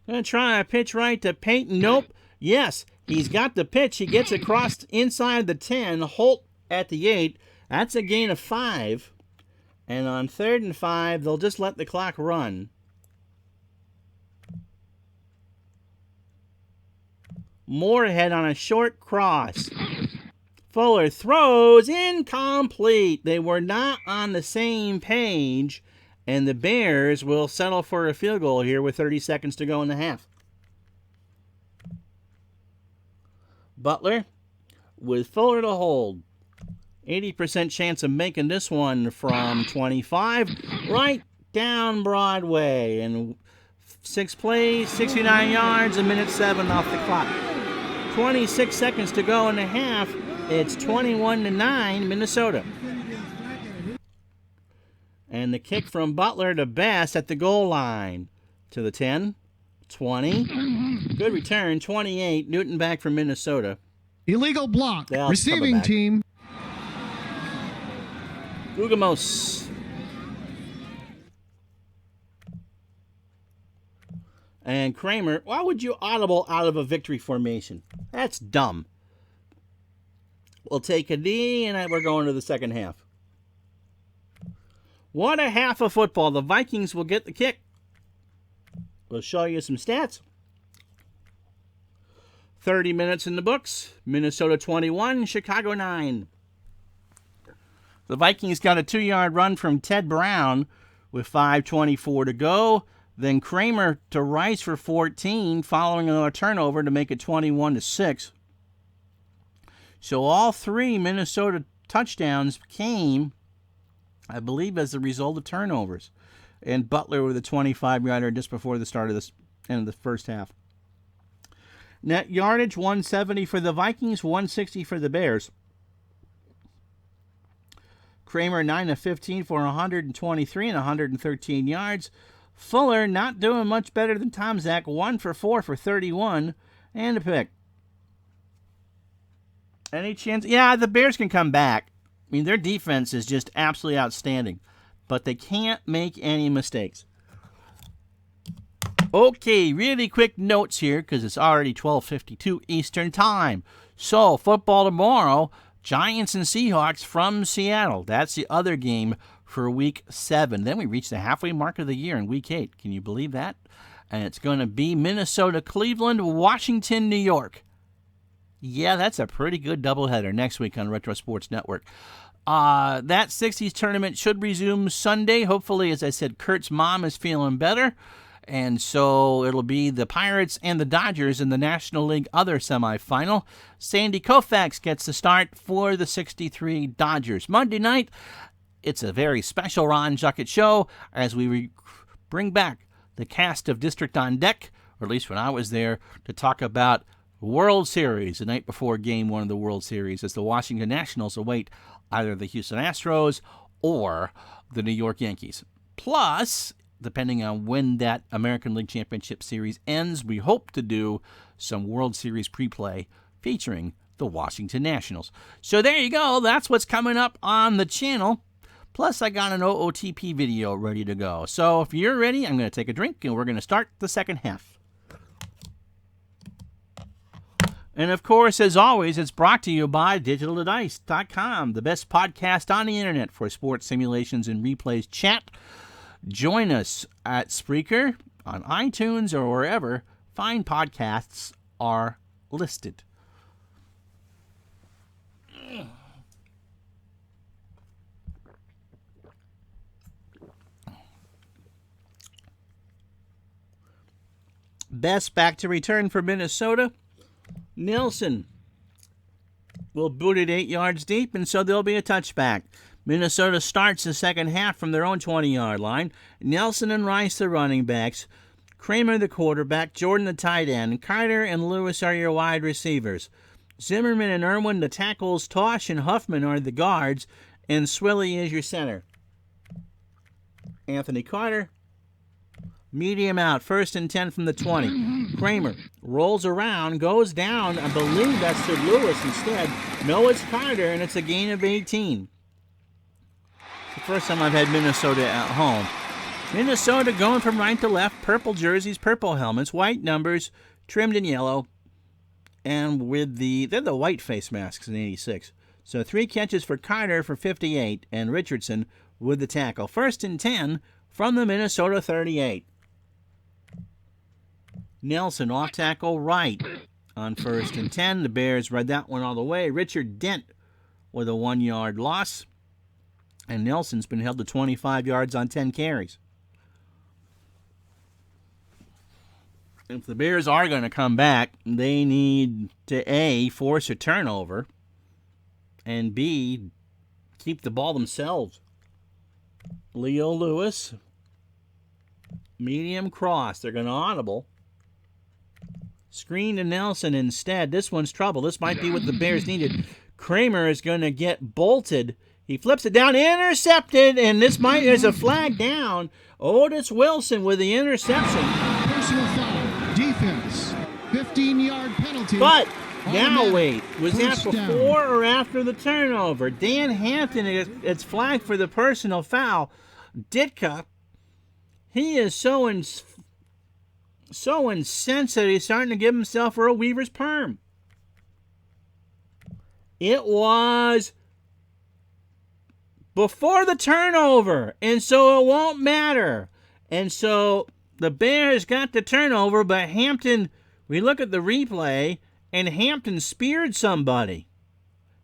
Gonna try a pitch right to Peyton. Nope. Yes, he's got the pitch. He gets across inside the 10. Holt at the 8. That's a gain of 5. And on 3rd and 5, they'll just let the clock run. Moorhead on a short cross. Fuller throws incomplete. They were not on the same page, and the Bears will settle for a field goal here with 30 seconds to go in the half. Butler with Fuller to hold. 80% chance of making this one from 25. Right down Broadway. And 6 plays, 69 yards, a minute 7 off the clock. 26 seconds to go in the half. It's 21-9 Minnesota. And the kick from Butler to Bass at the goal line. To the 10, 20. Good return, 28. Newton back from Minnesota. Illegal block. They'll Receiving team. Gugamos. And Kramer, why would you audible out of a victory formation? That's dumb. We'll take a knee, and we're going to the second half. What a half of football. The Vikings will get the kick. We'll show you some stats. 30 minutes in the books. Minnesota 21, Chicago 9. The Vikings got a 2-yard run from Ted Brown with 5:24 to go. Then Kramer to Rice for 14, following another turnover to make it 21-6. So all 3 Minnesota touchdowns came, I believe, as a result of turnovers. And Butler with a 25-yarder just before the start of this end of the first half. Net yardage, 170 for the Vikings, 160 for the Bears. Kramer, 9 of 15 for 123 and 113 yards. Fuller not doing much better than Tom Zach, 1 for 4 for 31 and a pick. Any chance? Yeah, the Bears can come back. I mean, their defense is just absolutely outstanding, but they can't make any mistakes. Okay, really quick notes here because it's already 12:52 Eastern Time. So, football tomorrow, Giants and Seahawks from Seattle. That's the other game for Week 7. Then we reach the halfway mark of the year in Week 8. Can you believe that? And it's going to be Minnesota, Cleveland, Washington, New York. Yeah, that's a pretty good doubleheader next week on Retro Sports Network. That 60s tournament should resume Sunday. Hopefully, as I said, Kurt's mom is feeling better. And so it'll be the Pirates and the Dodgers in the National League Other semifinal. Sandy Koufax gets the start for the 63 Dodgers. Monday night, it's a very special Ron Juckett show as we bring back the cast of District on Deck, or at least when I was there, to talk about World Series the night before Game 1 of the World Series as the Washington Nationals await either the Houston Astros or the New York Yankees. Plus, depending on when that American League Championship Series ends, we hope to do some World Series pre-play featuring the Washington Nationals. So there you go. That's what's coming up on the channel. Plus, I got an OOTP video ready to go. So if you're ready, I'm going to take a drink, and we're going to start the second half. And, of course, as always, it's brought to you by DigitalDice.com, the best podcast on the internet for sports simulations and replays chat. Join us at Spreaker, on iTunes, or wherever fine podcasts are listed. Best back to return for Minnesota. Nelson will boot it 8 yards deep, and so there'll be a touchback. Minnesota starts the second half from their own 20-yard line. Nelson and Rice, the running backs. Kramer, the quarterback. Jordan, the tight end. Carter and Lewis are your wide receivers. Zimmerman and Irwin, the tackles. Tosh and Huffman are the guards. And Swilly is your center. Anthony Carter, medium out. 1st and 10 from the 20. Kramer rolls around, goes down. I believe that's to Lewis instead. No, it's Carter, and it's a gain of 18. The first time I've had Minnesota at home. Minnesota going from right to left. Purple jerseys, purple helmets, white numbers, trimmed in yellow. And they're the white face masks in 86. So 3 catches for Carter for 58, and Richardson with the tackle. 1st and 10 from the Minnesota 38. Nelson off tackle right on 1st and 10. The Bears read that one all the way. Richard Dent with a 1-yard loss. And Nelson's been held to 25 yards on 10 carries. If the Bears are going to come back, they need to A, force a turnover, and B, keep the ball themselves. Leo Lewis, medium cross. They're going to audible. Screen to Nelson instead. This one's trouble. This might be what the Bears needed. Kramer is going to get bolted. He flips it down, intercepted, and there's a flag down. Otis Wilson with the interception. Personal foul. Defense. 15-yard penalty. But now wait, was that First down. before or after the turnover? Dan Hampton, it's flagged for the personal foul. Ditka, he is so incensed that he's starting to give himself a Weaver's perm. It was before the turnover, and so it won't matter. And so the Bears got the turnover, but Hampton, we look at the replay, and Hampton speared somebody.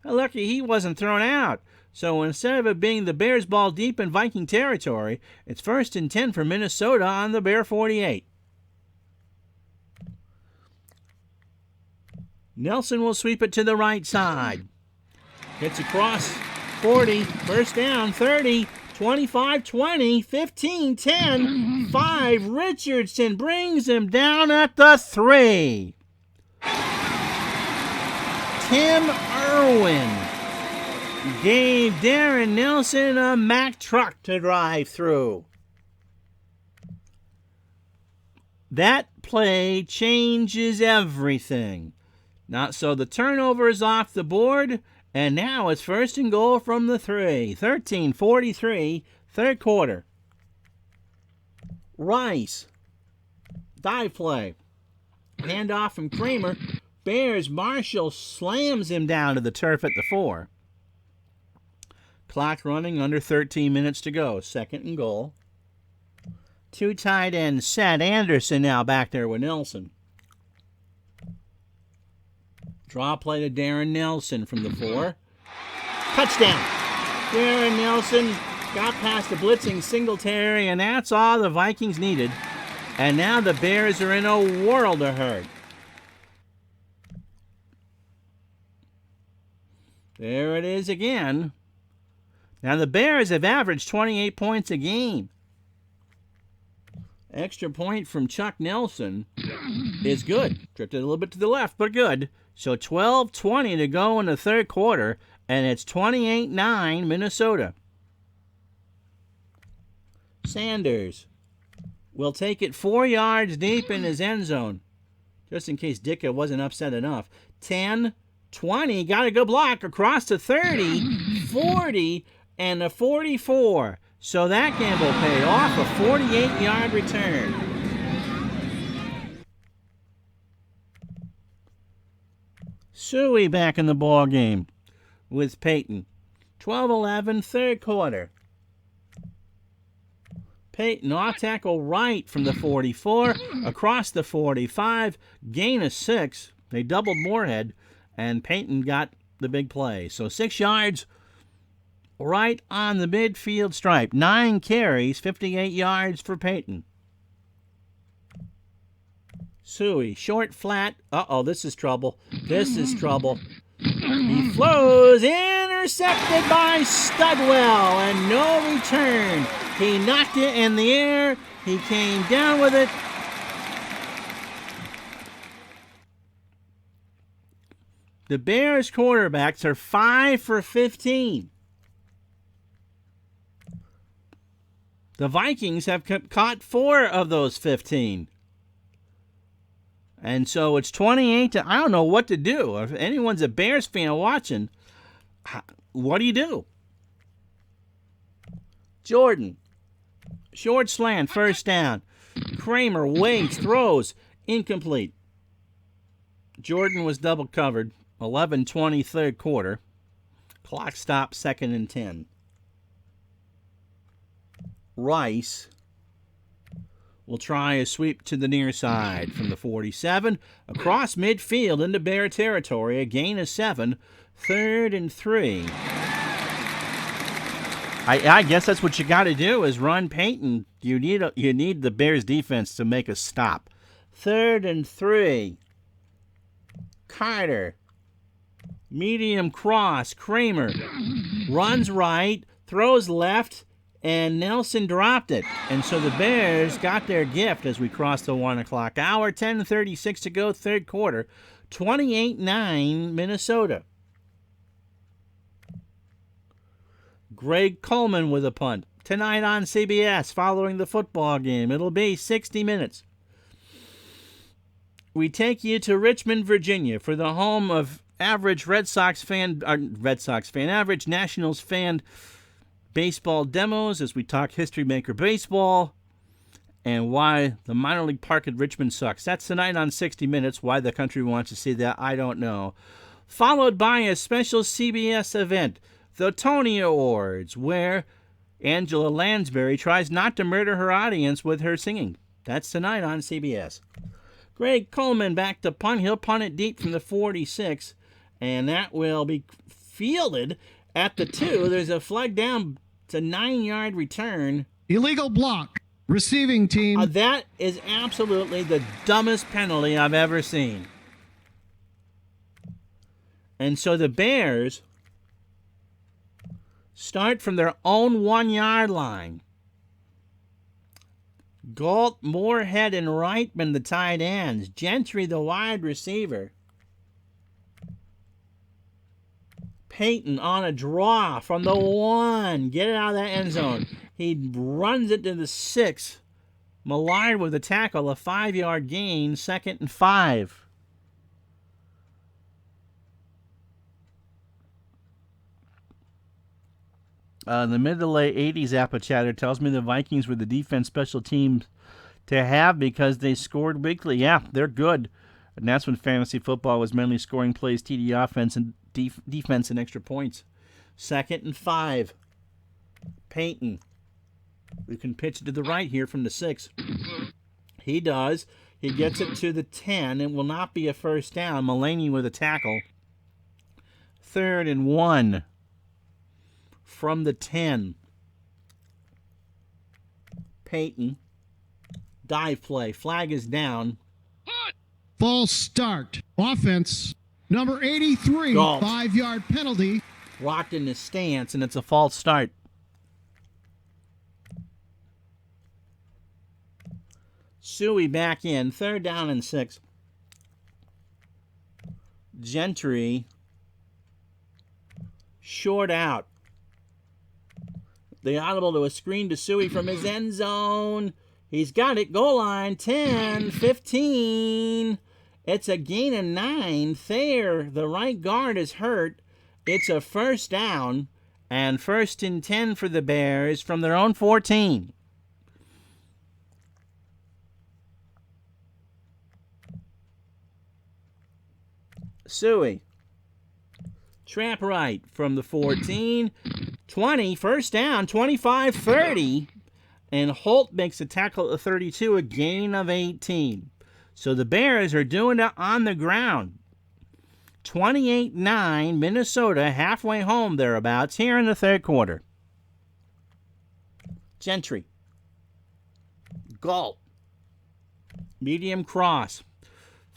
Lucky he wasn't thrown out. So instead of it being the Bears' ball deep in Viking territory, it's 1st and 10 for Minnesota on the Bear 48. Nelson will sweep it to the right side. Gets across 40, first down, 30, 25, 20, 15, 10, 5. Richardson brings him down at the 3. Tim Irwin gave Darren Nelson a Mack truck to drive through. That play changes everything. So the turnover is off the board, and now it's 1st and goal from the 3. 13:43, third quarter. Rice, dive play. Handoff from Kramer. Bears, Marshall slams him down to the turf at the 4. Clock running, under 13 minutes to go. 2nd and goal. 2 tight ends set. Anderson now back there with Nelson. Draw play to Darren Nelson from the 4. Touchdown. Darren Nelson got past the blitzing Singletary, and that's all the Vikings needed. And now the Bears are in a world of hurt. There it is again. Now the Bears have averaged 28 points a game. Extra point from Chuck Nelson is good. Drifted a little bit to the left, but good. So 12:20 to go in the third quarter, and it's 28-9 Minnesota. Sanders will take it 4 yards deep in his end zone, just in case Ditka wasn't upset enough. 10, 20, got a good block across the 30, 40, and a 44. So that gamble paid off, a 48-yard return. Suey back in the ball game with Peyton. 12-11, third quarter. Peyton off tackle right from the 44, across the 45, gain of 6. They doubled Moorhead, and Peyton got the big play. So 6 yards right on the midfield stripe. 9 carries, 58 yards for Peyton. Suey, short, flat. This is trouble. This is trouble. He flows, intercepted by Studwell, and no return. He knocked it in the air. He came down with it. The Bears quarterbacks are 5 for 15. The Vikings have caught 4 of those 15. And so it's 28 I don't know what to do. If anyone's a Bears fan watching, what do you do? Jordan Short slant, first down. Kramer waits, throws, incomplete. Jordan was double covered. 11:20 third quarter. Clock stopped, 2nd and 10. Rice will try a sweep to the near side from the 47. Across midfield into Bear territory. A gain of 7. 3rd and 3. I guess that's what you got to do is run Peyton. You need the Bears defense to make a stop. 3rd and 3. Carter. Medium cross. Kramer runs right, throws left, and Nelson dropped it. And so the Bears got their gift as we cross the 1 o'clock hour. 10:36 to go, third quarter. 28-9 Minnesota. Greg Coleman with a punt. Tonight on CBS following the football game. It'll be 60 minutes. We take you to Richmond, Virginia for the home of average average Nationals fan baseball demos as we talk History Maker baseball and why the minor league park at Richmond sucks. That's tonight on 60 Minutes. Why the country wants to see that, I don't know. Followed by a special CBS event, the Tony Awards, where Angela Lansbury tries not to murder her audience with her singing. That's tonight on CBS. Greg Coleman back to punt. He'll punt it deep from the 46, and that will be fielded at the 2. There's a flag down. It's a 9-yard return. Illegal block. Receiving team. That is absolutely the dumbest penalty I've ever seen. And so the Bears start from their own 1-yard line. Galt, Moorhead, and Reitman, the tight ends. Gentry, the wide receiver. Peyton on a draw from the 1. Get it out of that end zone. He runs it to the 6. Millard with a tackle, a 5-yard gain, 2nd and 5. The mid to late 80s Apple tells me the Vikings were the defense special teams to have because they scored weekly. Yeah, they're good. And that's when fantasy football was mainly scoring plays, TD offense, and defense and extra points. 2nd and 5. Peyton. We can pitch it to the right here from the 6. He does. He gets it to the 10. It will not be a first down. Mulaney with a tackle. 3rd and 1. From the 10. Peyton. Dive play. Flag is down. False start. Offense. Number 83. Golf. 5-yard penalty. Rocked in his stance, and it's a false start. Suey back in. 3rd down and 6. Gentry. Short out. The audible to a screen to Suey from his end zone. He's got it. Goal line. 10, 15. It's a gain of 9. Thayer, the right guard, is hurt. It's a first down. And 1st and 10 for the Bears from their own 14. Suey. Trap right from the 14. 20, first down, 25-30. And Holt makes a tackle at 32, a gain of 18. So the Bears are doing it on the ground. 28-9, Minnesota, halfway home thereabouts, here in the third quarter. Gentry. Galt. Medium cross.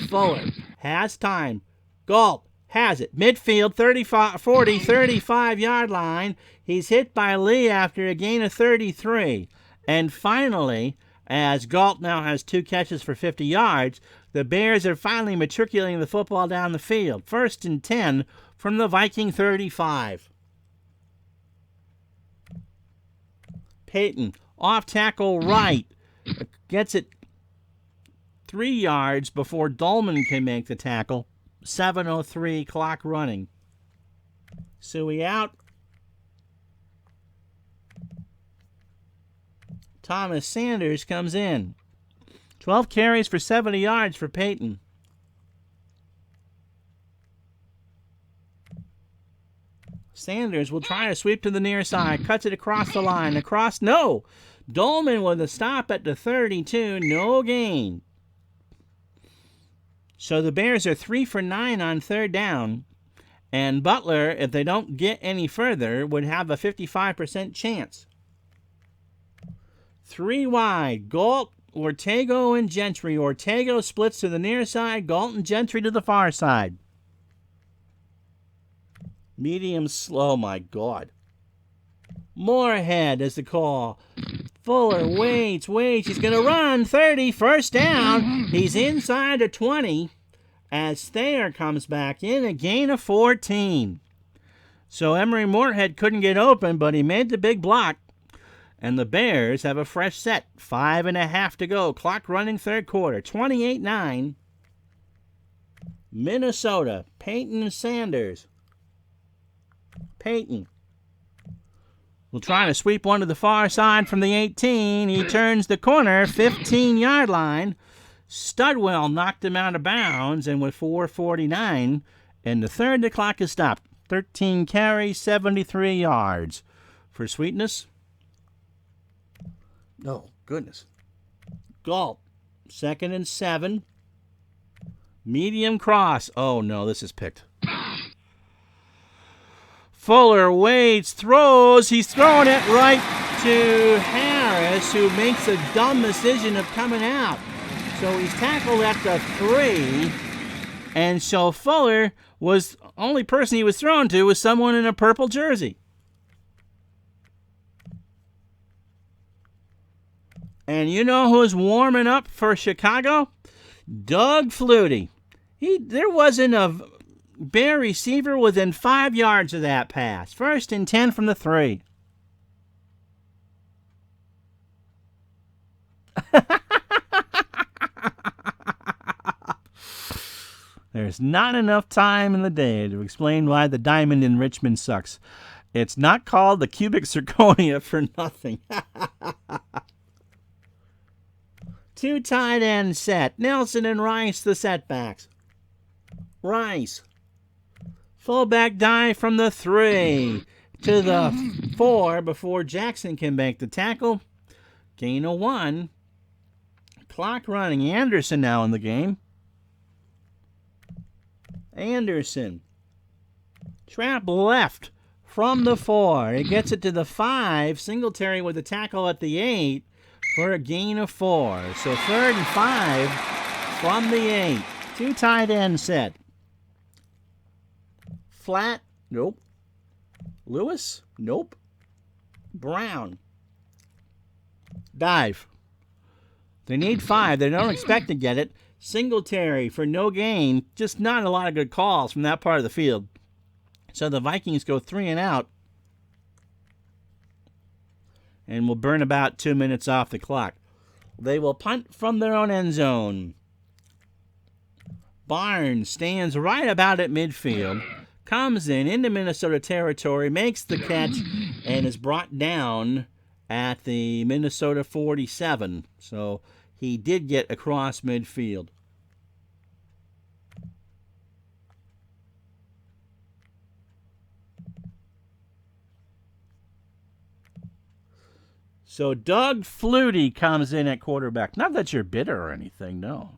Fuller has time. Galt has it. Midfield, 35 yard line. He's hit by Lee after a gain of 33. And finally, as Galt now has 2 catches for 50 yards, the Bears are finally matriculating the football down the field. 1st and 10 from the Viking 35. Peyton, off tackle right. Gets it 3 yards before Dolman can make the tackle. 7:03, clock running. Suey out. Thomas Sanders comes in. 12 carries for 70 yards for Peyton. Sanders will try to sweep to the near side. Cuts it across the line. No! Dolman with a stop at the 32. No gain. So the Bears are 3 for 9 on third down. And Butler, if they don't get any further, would have a 55% chance. 3 wide. Galt, Ortego, and Gentry. Ortego splits to the near side. Galt and Gentry to the far side. Medium slow, my God. Moorhead is the call. Fuller waits. He's going to run. 30, first down. He's inside the 20 as Thayer comes back in, a gain of 14. So Emery Moorhead couldn't get open, but he made the big block. And the Bears have a fresh set. 5.5 to go. Clock running third quarter. 28-9. Minnesota. Peyton Sanders. Peyton will try to sweep one to the far side from the 18. He turns the corner, 15-yard line. Studwell knocked him out of bounds, and with 4:49 in the third, the clock is stopped. 13 carries, 73 yards. For Sweetness, oh, goodness. Galt, 2nd and 7. Medium cross. Oh, no, this is picked. Fuller waits, throws. He's throwing it right to Harris, who makes a dumb decision of coming out. So he's tackled at the 3. And so Fuller was the only person he was thrown to was someone in a purple jersey. And you know who's warming up for Chicago? Doug Flutie. There wasn't a Bear receiver within 5 yards of that pass. 1st and 10 from the 3. There's not enough time in the day to explain why the diamond in Richmond sucks. It's not called the cubic zirconia for nothing. 2 tight end set. Nelson and Rice, the setbacks. Rice. Fullback dive from the 3 to the 4 before Jackson can make the tackle. Gain of 1. Clock running. Anderson now in the game. Anderson. Trap left from the 4. He gets it to the 5. Singletary with a tackle at the 8 for a gain of 4. So 3rd and 5 from the 8. 2 tight end set. Flat, nope. Lewis, nope. Brown. Dive. They need 5. They don't expect to get it. Singletary for no gain. Just not a lot of good calls from that part of the field. So the Vikings go 3 and out. And will burn about 2 minutes off the clock. They will punt from their own end zone. Barnes stands right about at midfield. Comes in into Minnesota territory, makes the catch, and is brought down at the Minnesota 47. So he did get across midfield. So Doug Flutie comes in at quarterback. Not that you're bitter or anything, no.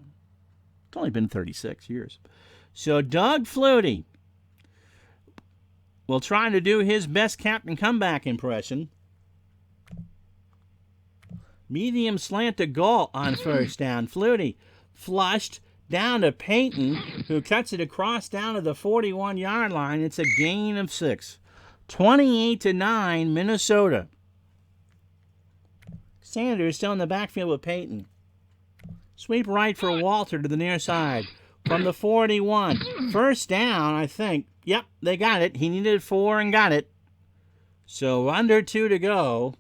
It's only been 36 years. So Doug Flutie will try to do his best captain comeback impression. Medium slant to Galt on first down. Flutie flushed down to Peyton, who cuts it across down to the 41-yard line. It's a gain of 6. 28-9, Minnesota. Sanders still in the backfield with Peyton. Sweep right for Walter to the near side. From the 41. First down, I think. Yep, they got it. He needed 4 and got it. So under 2 to go.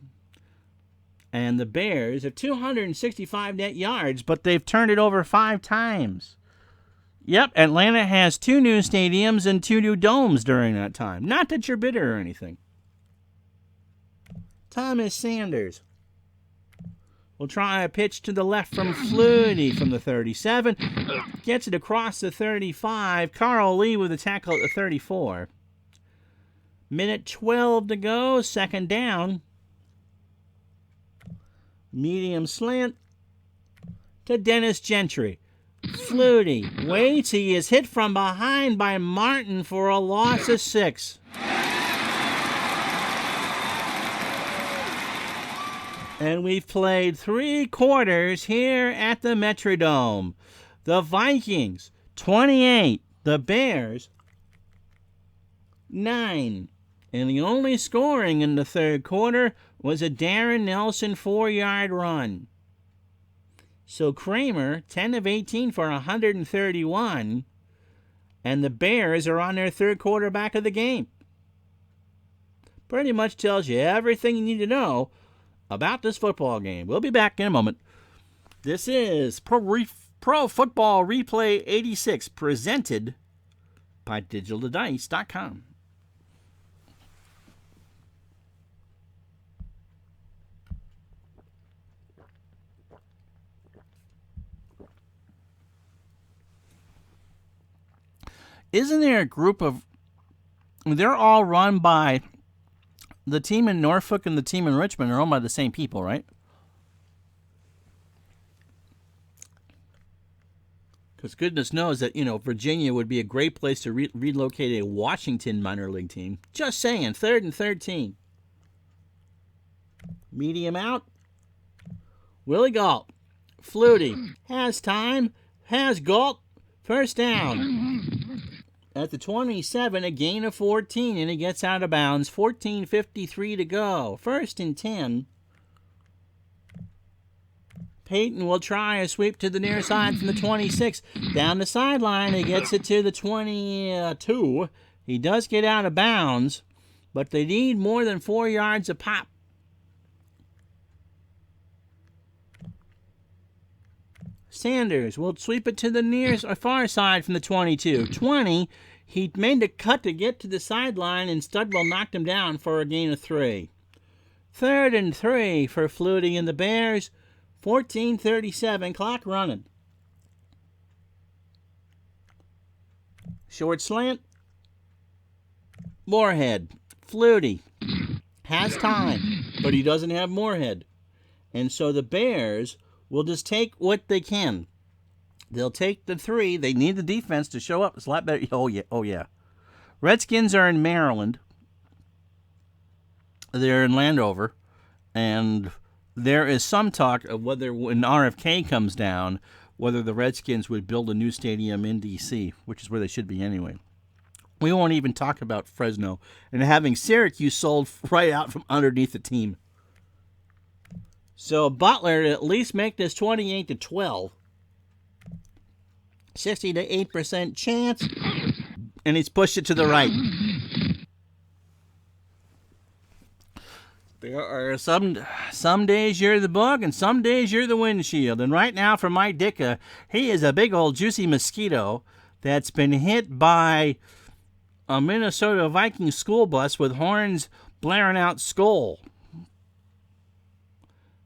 And the Bears have 265 net yards, but they've turned it over 5 times. Yep, Atlanta has 2 new stadiums and 2 new domes during that time. Not that you're bitter or anything. Thomas Sanders. will try a pitch to the left from Flutie from the 37. Gets it across the 35. Carl Lee with a tackle at the 34. Minute 12 to go. Second down. Medium slant to Dennis Gentry. Flutie waits. He is hit from behind by Martin for a loss of 6. And we've played 3 quarters here at the Metrodome. The Vikings, 28. The Bears, 9. And the only scoring in the third quarter was a Darren Nelson 4-yard run. So Kramer, 10 of 18 for 131. And the Bears are on their third quarterback of the game. Pretty much tells you everything you need to know about this football game. We'll be back in a moment. This is Pro Football Replay 86, presented by DigitalDice.com. Isn't there a group of... They're all run by... The team in Norfolk and the team in Richmond are owned by the same people, right? Because goodness knows that, Virginia would be a great place to relocate a Washington minor league team. Just saying, 3rd and 13. Medium out. Willie Galt. Flutie. Has time. Has Galt. First down. At the 27, a gain of 14, and he gets out of bounds. 14:53 to go. 1st and 10. Peyton will try a sweep to the near side from the 26. Down the sideline, he gets it to the 22. He does get out of bounds, but they need more than 4 yards a pop. Sanders will sweep it to the far side from the 22. 20, he made the cut to get to the sideline, and Studwell knocked him down for a gain of 3. 3rd and 3 for Flutie and the Bears. 14:37, clock running. Short slant. Moorhead. Flutie has time, but he doesn't have Moorhead. And so the Bears will just take what they can. They'll take the 3. They need the defense to show up. It's a lot better. Oh, yeah. Redskins are in Maryland. They're in Landover. And there is some talk of whether, when RFK comes down, whether the Redskins would build a new stadium in D.C., which is where they should be anyway. We won't even talk about Fresno and having Syracuse sold right out from underneath the team. So Butler at least make this 28-12. 60% chance, and he's pushed it to the right. There are some days you're the bug, and some days you're the windshield. And right now for Mike Ditka, he is a big old juicy mosquito that's been hit by a Minnesota Vikings school bus with horns blaring out skull.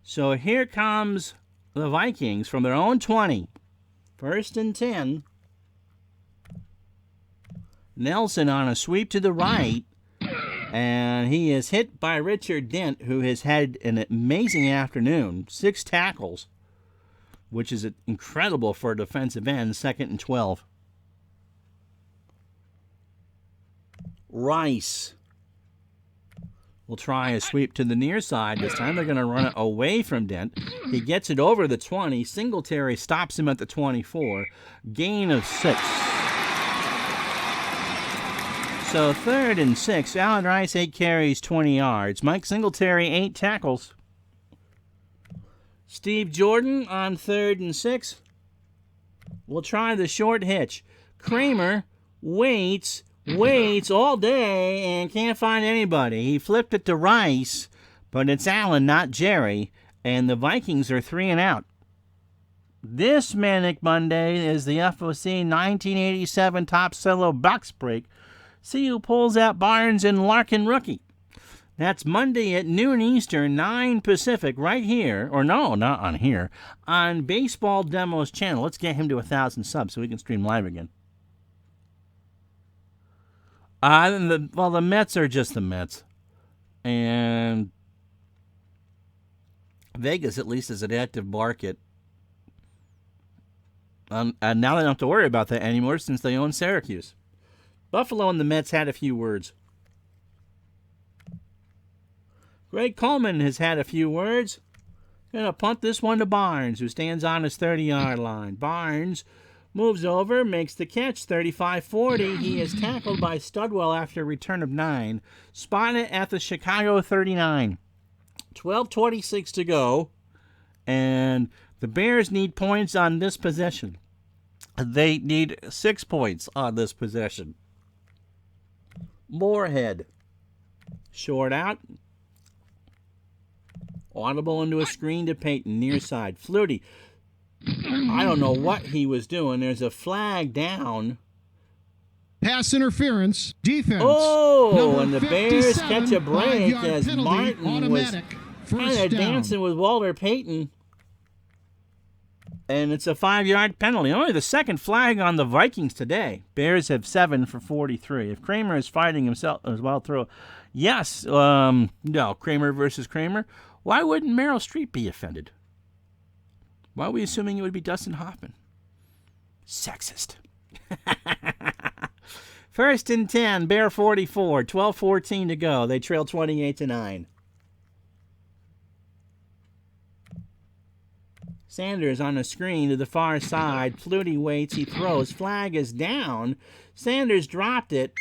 So here comes the Vikings from their own 20. 1st and 10. Nelson on a sweep to the right. And he is hit by Richard Dent, who has had an amazing afternoon. 6 tackles, which is incredible for a defensive end. 2nd and 12. Rice will try a sweep to the near side. This time they're going to run it away from Dent. He gets it over the 20. Singletary stops him at the 24. Gain of 6. So 3rd and 6. Allen Rice, 8 carries, 20 yards. Mike Singletary, 8 tackles. Steve Jordan on 3rd and 6 will try the short hitch. Kramer waits all day and can't find anybody. He flipped it to Rice, but it's Allen, not Jerry, and the Vikings are 3 and out. This Manic Monday is the FOC 1987 Top Cello box break. See who pulls out Barnes and Larkin rookie. That's Monday at noon Eastern, 9 Pacific, right here. Or no, not on here. On Baseball Demos channel. Let's get him to 1,000 subs so we can stream live again. The Mets are just the Mets. And Vegas, at least, is an active market. And now they don't have to worry about that anymore since they own Syracuse. Buffalo and the Mets had a few words. Greg Coleman has had a few words. Going to punt this one to Barnes, who stands on his 30-yard line. Barnes moves over, makes the catch, 35-40. He is tackled by Studwell after a return of 9. Spotted at the Chicago 39. 12:26 to go. And the Bears need points on this possession. They need 6 points on this possession. Moorhead. Short out. Audible into a screen to Peyton, near side. Flutie. I don't know what he was doing. There's a flag down. Pass interference. Defense. Oh, and the 57, Bears catch a break 5-yard as penalty, Martin was automatic. kind First of down. dancing with Walter Payton. And it's a 5-yard penalty. Only the second flag on the Vikings today. Bears have 7 for 43. If Kramer is fighting himself as well through. Yes, no, Kramer versus Kramer. Why wouldn't Meryl Streep be offended? Why are we assuming it would be Dustin Hoffman? Sexist. First and 10, Bear 44, 12:14 to go. They trail 28-9. Sanders on the screen to the far side. Flutie waits. He throws. Flag is down. Sanders dropped it.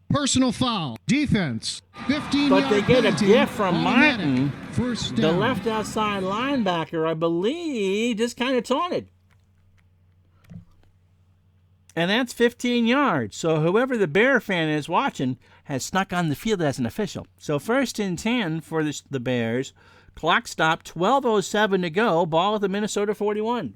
Personal foul. Defense. 15 But they get a penalty, gift from automatic. Martin. First The down. left outside linebacker, I believe, just kind of taunted. And that's 15 yards. So whoever the Bear fan is watching has snuck on the field as an official. So first and 10 for the Bears. Clock stop, 12:07 to go. Ball at the Minnesota 41.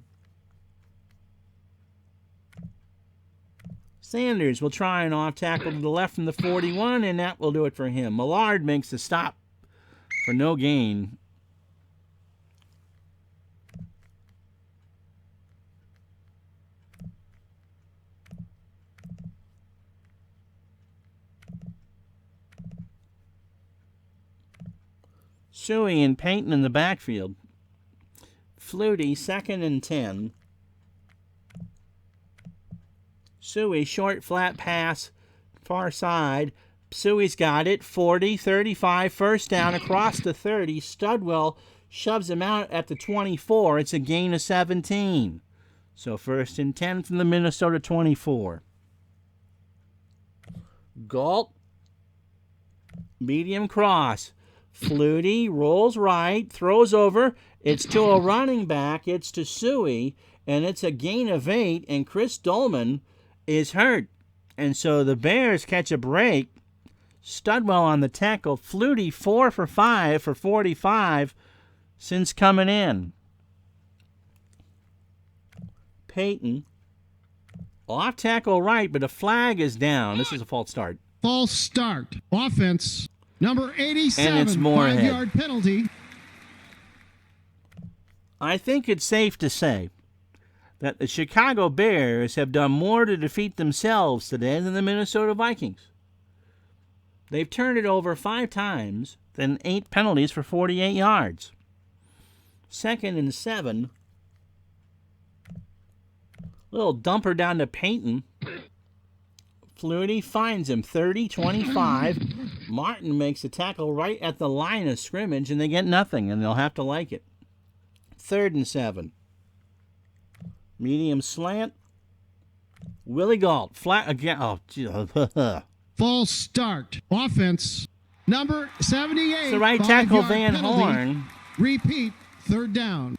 Sanders will try an off tackle to the left from the 41, and that will do it for him. Millard makes the stop for no gain. Suey and Payton in the backfield. Flutie, 2nd and 10. Suey, short, flat pass, far side. Suey's got it, 40, 35, first down across the 30. Studwell shoves him out at the 24. It's a gain of 17. So first and 10 from the Minnesota 24. Galt, medium cross. Flutie rolls right, throws over. It's to a running back. It's to Suey, and it's a gain of 8, and Chris Dolman is hurt. And so the Bears catch a break. Studwell on the tackle. Flutie 4 for 5 for 45 since coming in. Payton off tackle right, but a flag is down. This is a false start. False start. Offense. Number 87. And it's Moorhead. 5-yard penalty. I think it's safe to say that the Chicago Bears have done more to defeat themselves today than the Minnesota Vikings. They've turned it over 5 times, then 8 penalties for 48 yards. 2nd and 7. Little dumper down to Payton. Flutie finds him, 30, 25. Martin makes a tackle right at the line of scrimmage, and they get nothing, and they'll have to like it. 3rd and 7. Medium slant. Willie Galt, flat again. Oh, gee. False start. Offense. Number 78. It's the right tackle, 5-yard Van penalty. Horn. Repeat. 3rd down.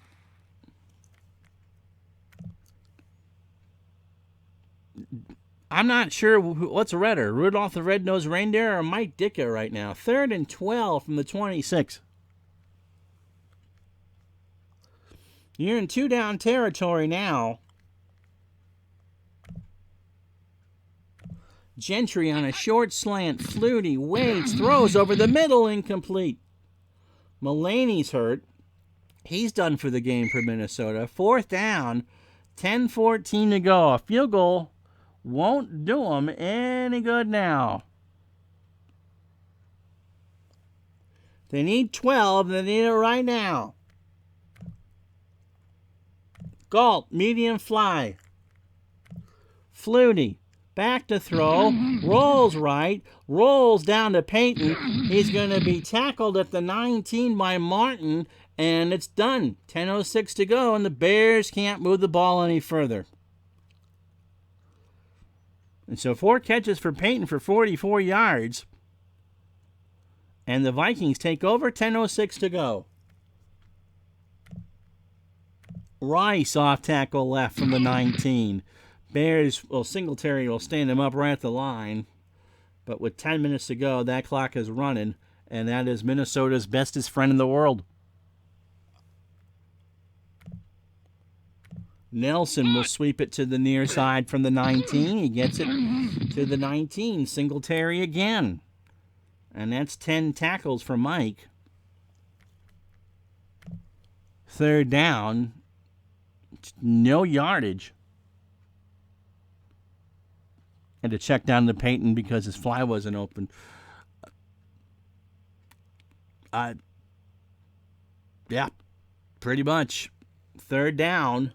I'm not sure what's redder, Rudolph the Red-Nosed Reindeer or Mike Ditka right now. 3rd and 12 from the 26. You're in 2-down territory now. Gentry on a short slant. Flutie waits, throws over the middle, incomplete. Mulaney's hurt. He's done for the game for Minnesota. 4th down, 10-14 to go. A field goal won't do them any good now. They need 12. They need it right now. Galt, medium fly. Flutie, back to throw. Rolls right. Rolls down to Payton. He's going to be tackled at the 19 by Martin. And it's done. 10:06 to go, and the Bears can't move the ball any further. And so 4 catches for Payton for 44 yards. And the Vikings take over. 10:06 to go. Rice off tackle left from the 19. Bears, Singletary will stand him up right at the line. But with 10 minutes to go, that clock is running. And that is Minnesota's bestest friend in the world. Nelson will sweep it to the near side from the 19. He gets it to the 19. Singletary again. And that's 10 tackles for Mike. 3rd down. No yardage. Had to check down to Payton because his fly wasn't open. Yeah, pretty much. 3rd down.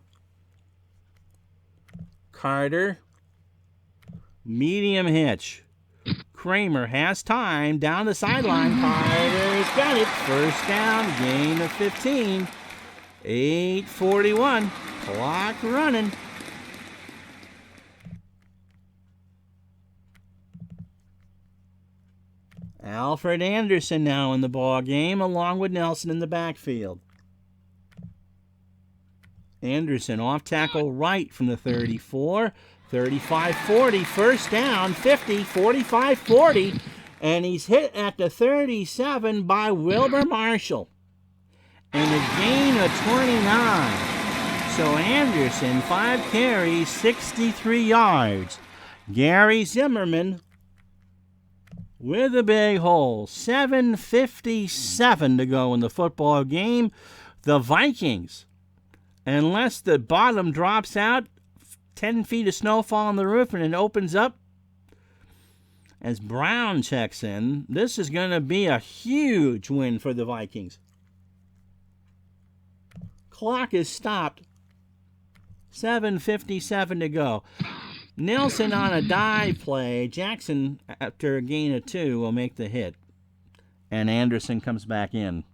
Carter. Medium hitch. Kramer has time. Down the sideline. Carter's got it. 1st down. Gain of 15. 8:41. Clock running. Alfred Anderson now in the ball game, along with Nelson in the backfield. Anderson off tackle right from the 34. 35-40, 1st down, 50, 45-40, and he's hit at the 37 by Wilber Marshall. And a gain of 29. So Anderson, 5 carries, 63 yards. Gary Zimmerman with a big hole. 7:57 to go in the football game. The Vikings, unless the bottom drops out, 10 feet of snowfall on the roof and it opens up as Brown checks in. This is going to be a huge win for the Vikings. Clock is stopped. 7:57 to go. Nelson on a dive play. Jackson, after a gain of 2, will make the hit. And Anderson comes back in.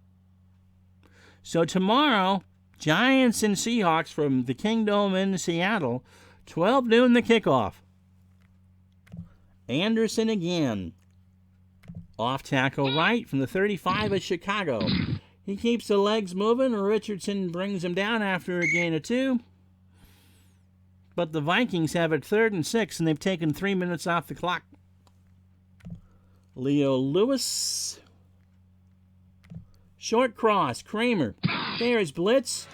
So tomorrow, Giants and Seahawks from the Kingdome in Seattle. 12 noon the kickoff. Anderson again. Off tackle right from the 35 of Chicago. He keeps the legs moving. Richardson brings him down after a gain of 2. But the Vikings have it 3rd and 6, and they've taken 3 minutes off the clock. Leo Lewis. Short cross. Kramer. There's blitz.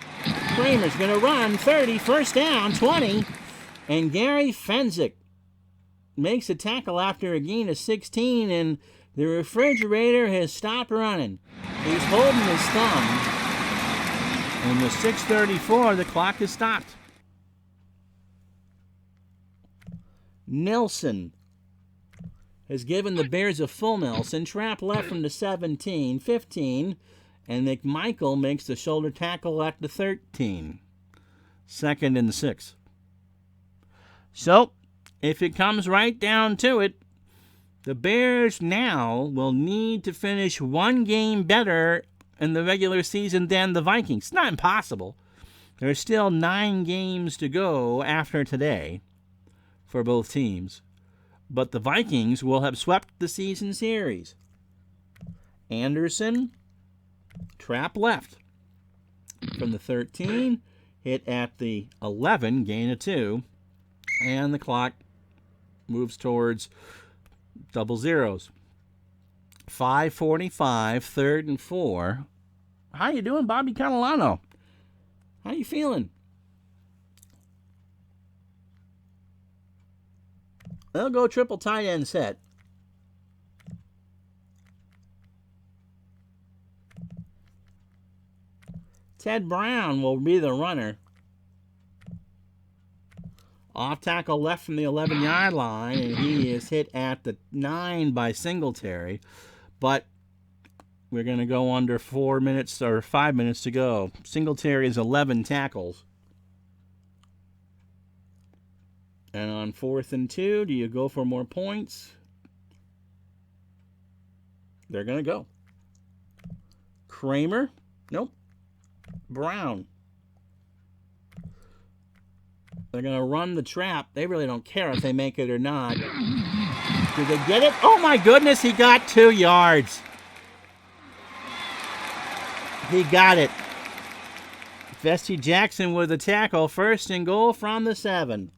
Kramer's going to run. 30. 1st down. 20. And Gary Fenzik makes a tackle after a gain of 16, and the refrigerator has stopped running. He's holding his thumb. And with 6:34, the clock is stopped. Nelson has given the Bears a full Nelson. Trap left from the 17, 15, and McMichael makes the shoulder tackle at the 13. 2nd and 6. So, if it comes right down to it, the Bears now will need to finish 1 game better in the regular season than the Vikings. It's not impossible. There's still 9 games to go after today for both teams. But the Vikings will have swept the season series. Anderson, trap left from the 13, hit at the 11, gain of 2, and the clock moves towards double zeros. 5:45, 3rd and 4. How you doing, Bobby Catalano? How you feeling? They'll go triple tight end set. Ted Brown will be the runner. Off tackle left from the 11-yard line, and he is hit at the 9 by Singletary. But we're going to go under 4 minutes or 5 minutes to go. Singletary is 11 tackles. And on 4th and 2, do you go for more points? They're going to go. Kramer? Nope. Brown. They're going to run the trap. They really don't care if they make it or not. Did they get it? Oh, my goodness, he got 2 yards. He got it. Vesty Jackson with the tackle. 1st and goal from the 7.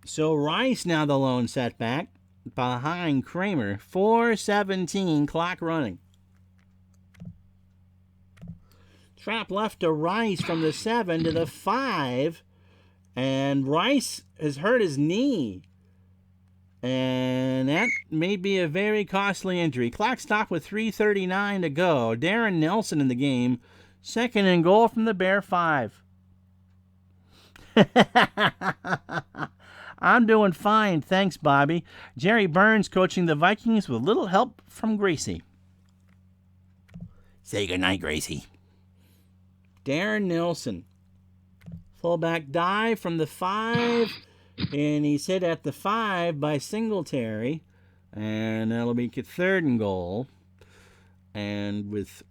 So Rice now the lone setback behind Kramer. 4:17 clock running. Trap left to Rice from the 7 to the 5. And Rice has hurt his knee. And that may be a very costly injury. Clock stopped with 3:39 to go. Darren Nelson in the game. 2nd and goal from the Bear 5. I'm doing fine, thanks, Bobby. Jerry Burns coaching the Vikings with little help from Gracie. Say goodnight, Gracie. Darren Nelson. Fullback dive from the 5, and he's hit at the 5 by Singletary. And that'll be 3rd and goal. And with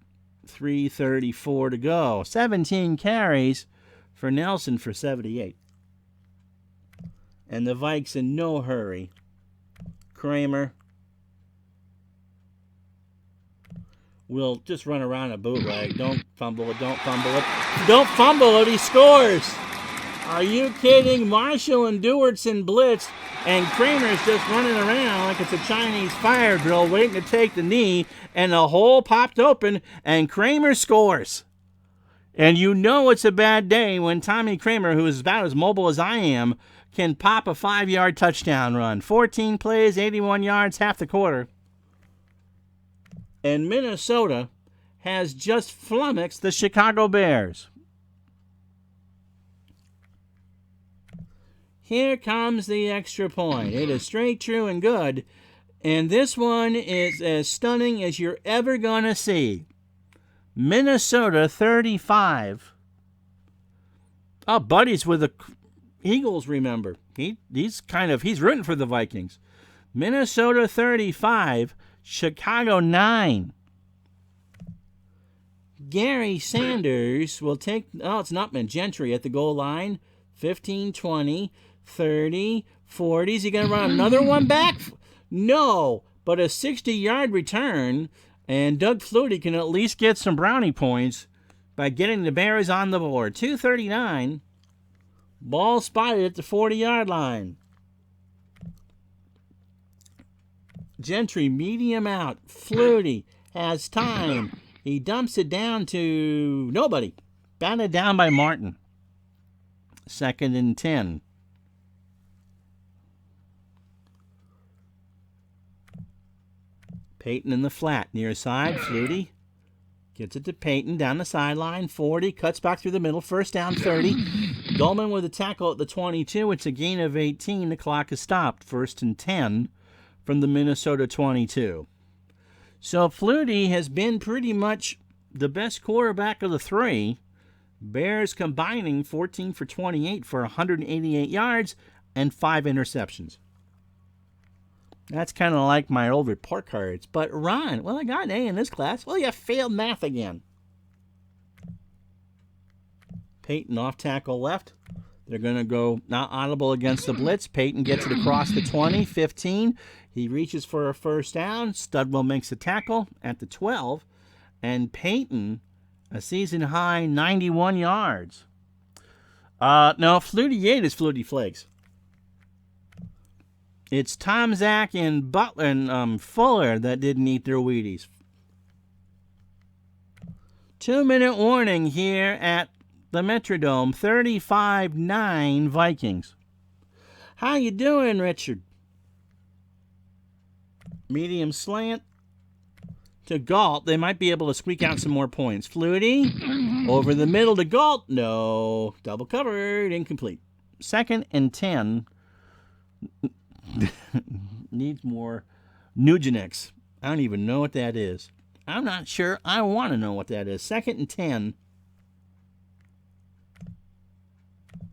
3:34 to go. 17 carries for Nelson for 78. And the Vikes in no hurry. Kramer will just run around a bootleg. Don't fumble it. Don't fumble it. Don't fumble it. He scores. Are you kidding? Marshall and Dewartson blitz, and Kramer's just running around like it's a Chinese fire drill waiting to take the knee, and the hole popped open, and Kramer scores. And you know it's a bad day when Tommy Kramer, who is about as mobile as I am, can pop a 5-yard touchdown run. 14 plays, 81 yards, half the quarter. And Minnesota has just flummoxed the Chicago Bears. Here comes the extra point. It is straight, true, and good. And this one is as stunning as you're ever going to see. Minnesota 35. Oh, Buddy's with the Eagles, remember. He's rooting for the Vikings. Minnesota 35, Chicago 9. Gary Sanders will take, it's Nutman Gentry at the goal line. 15, 20, 30, 40. Is he going to run another one back? No, but a 60-yard return, and Doug Flutie can at least get some brownie points by getting the Bears on the board. 2:39. Ball spotted at the 40-yard line. Gentry, medium out. Flutie has time. He dumps it down to nobody. Batted down by Martin. 2nd and 10. Peyton in the flat. Near side, Flutie. Gets it to Peyton down the sideline. 40. Cuts back through the middle. 1st down, 30. Goldman with a tackle at the 22. It's a gain of 18. The clock is stopped. 1st and 10 from the Minnesota 22. So Flutie has been pretty much the best quarterback of the 3. Bears combining 14 for 28 for 188 yards and 5 interceptions. That's kind of like my old report cards. But Ron, well, I got an A in this class. Well, you failed math again. Peyton off tackle left. They're going to go not audible against the blitz. Peyton gets it across the 20, 15. He reaches for a 1st down. Studwell makes a tackle at the 12. And Peyton, a season-high 91 yards. No, Flutie Yate is Flutie Flakes. It's Tom, Zach, and Butler and Fuller that didn't eat their Wheaties. 2-minute warning here at the Metrodome. 35-9 Vikings. How you doing, Richard? Medium slant to Galt. They might be able to squeak out some more points. Flutie over the middle to Galt. No. Double covered. Incomplete. 2nd and 10. Needs more Nugenix. I don't even know what that is. I'm not sure I want to know what that is. 2nd and 10.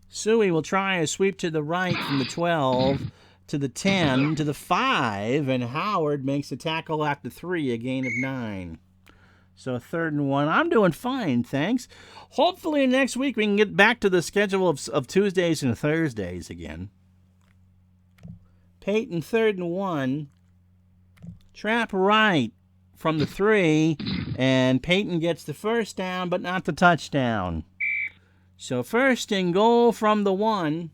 Suey will try a sweep to the right from the 12 to the 10 to the 5, and Howard makes a tackle at the 3, a gain of 9. So 3rd and 1. I'm doing fine, thanks. Hopefully next week we can get back to the schedule of Tuesdays and Thursdays again. Peyton, 3rd and 1. Trap right from the 3, and Peyton gets the first down, but not the touchdown. So 1st and goal from the 1.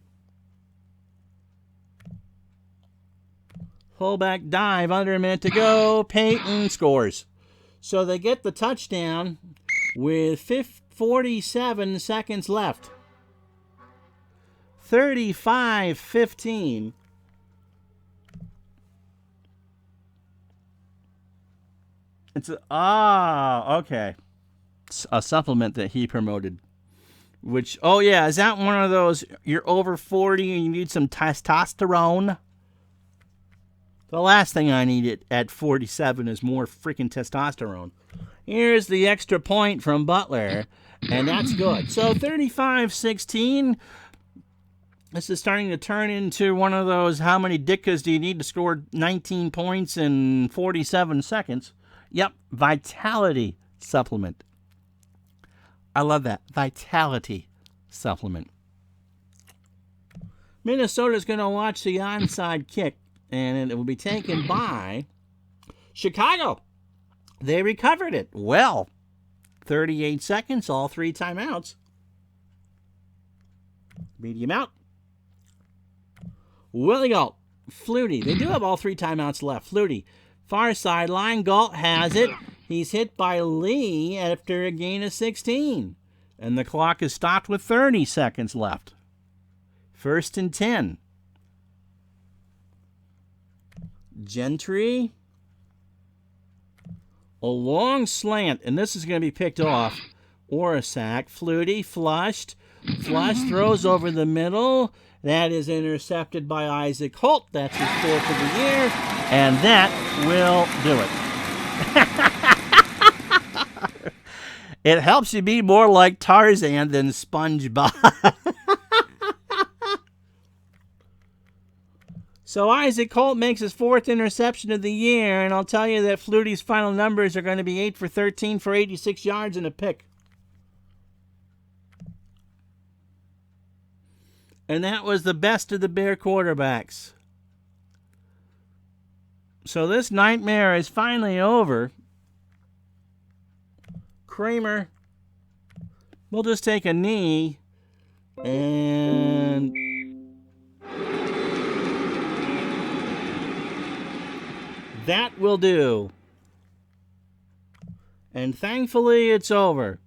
Fullback dive, under a minute to go. Peyton scores. So they get the touchdown with 47 seconds left. 35-15. It's okay. It's a supplement that he promoted. Which, is that one of those, you're over 40 and you need some testosterone? The last thing I need at 47 is more freaking testosterone. Here's the extra point from Butler, and that's good. So 35-16. This is starting to turn into one of those, how many dickas do you need to score 19 points in 47 seconds? Yep, vitality supplement. I love that. Vitality supplement. Minnesota's going to watch the onside kick, and it will be taken by Chicago. They recovered it. Well, 38 seconds, all 3 timeouts. Medium out. Willie Galt. Flutie. They do have all 3 timeouts left. Flutie. Far sideline. Galt has it. He's hit by Lee after a gain of 16. And the clock is stopped with 30 seconds left. 1st and 10. Gentry. A long slant, and this is going to be picked off. Or a sack. Flutie flushed. Flush throws over the middle. That is intercepted by Isaac Holt. That's his 4th of the year. And that will do it. It helps you be more like Tarzan than SpongeBob. So Isaac Holt makes his 4th interception of the year, and I'll tell you that Flutie's final numbers are going to be 8 for 13 for 86 yards and a pick. And that was the best of the Bear quarterbacks. So this nightmare is finally over. Kramer will just take a knee, and that will do. And thankfully it's over.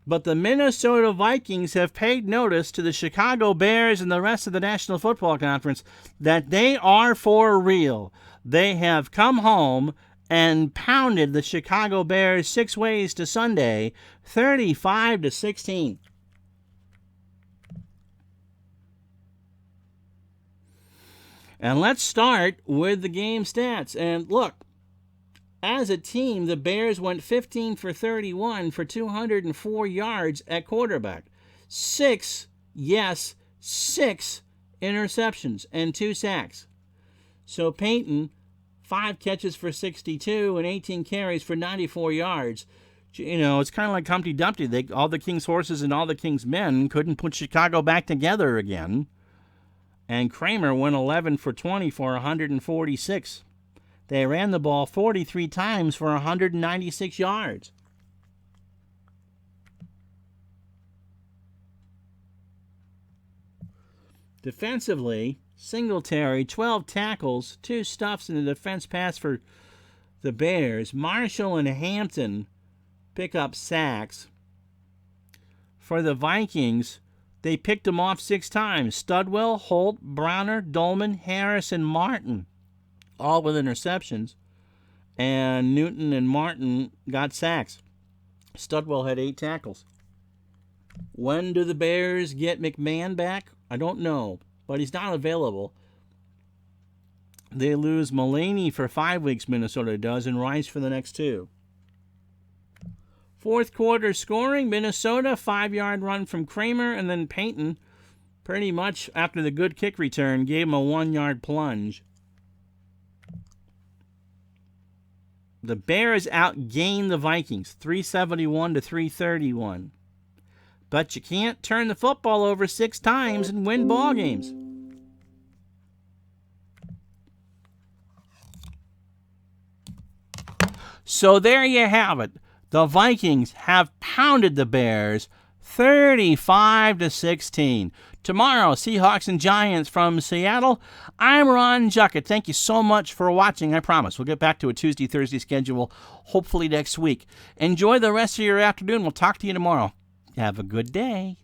But the Minnesota Vikings have paid notice to the Chicago Bears and the rest of the National Football Conference that they are for real. They have come home and pounded the Chicago Bears 6 ways to Sunday, 35-16. And let's start with the game stats. And look, as a team, the Bears went 15 for 31 for 204 yards at quarterback. 6 interceptions and 2 sacks. So Peyton, 5 catches for 62 and 18 carries for 94 yards. You know, it's kind of like Humpty Dumpty. All the king's horses and all the king's men couldn't put Chicago back together again. And Kramer went 11 for 20 for 146. They ran the ball 43 times for 196 yards. Defensively, Singletary, 12 tackles, 2 stuffs in the defense pass for the Bears. Marshall and Hampton pick up sacks. For the Vikings, they picked them off 6 times. Studwell, Holt, Browner, Dolman, Harris, and Martin, all with interceptions. And Newton and Martin got sacks. Studwell had 8 tackles. When do the Bears get McMahon back? I don't know, but he's not available. They lose Mullaney for 5 weeks, Minnesota does, and Rice for the next 2. Fourth quarter scoring, Minnesota, 5-yard run from Kramer, and then Payton, pretty much after the good kick return, gave him a 1-yard plunge. The Bears outgained the Vikings, 371 to 331. But you can't turn the football over 6 times and win ball games. So there you have it. The Vikings have pounded the Bears 35 to 16. Tomorrow, Seahawks and Giants from Seattle. I'm Ron Juckett. Thank you so much for watching. I promise we'll get back to a Tuesday, Thursday schedule hopefully next week. Enjoy the rest of your afternoon. We'll talk to you tomorrow. Have a good day.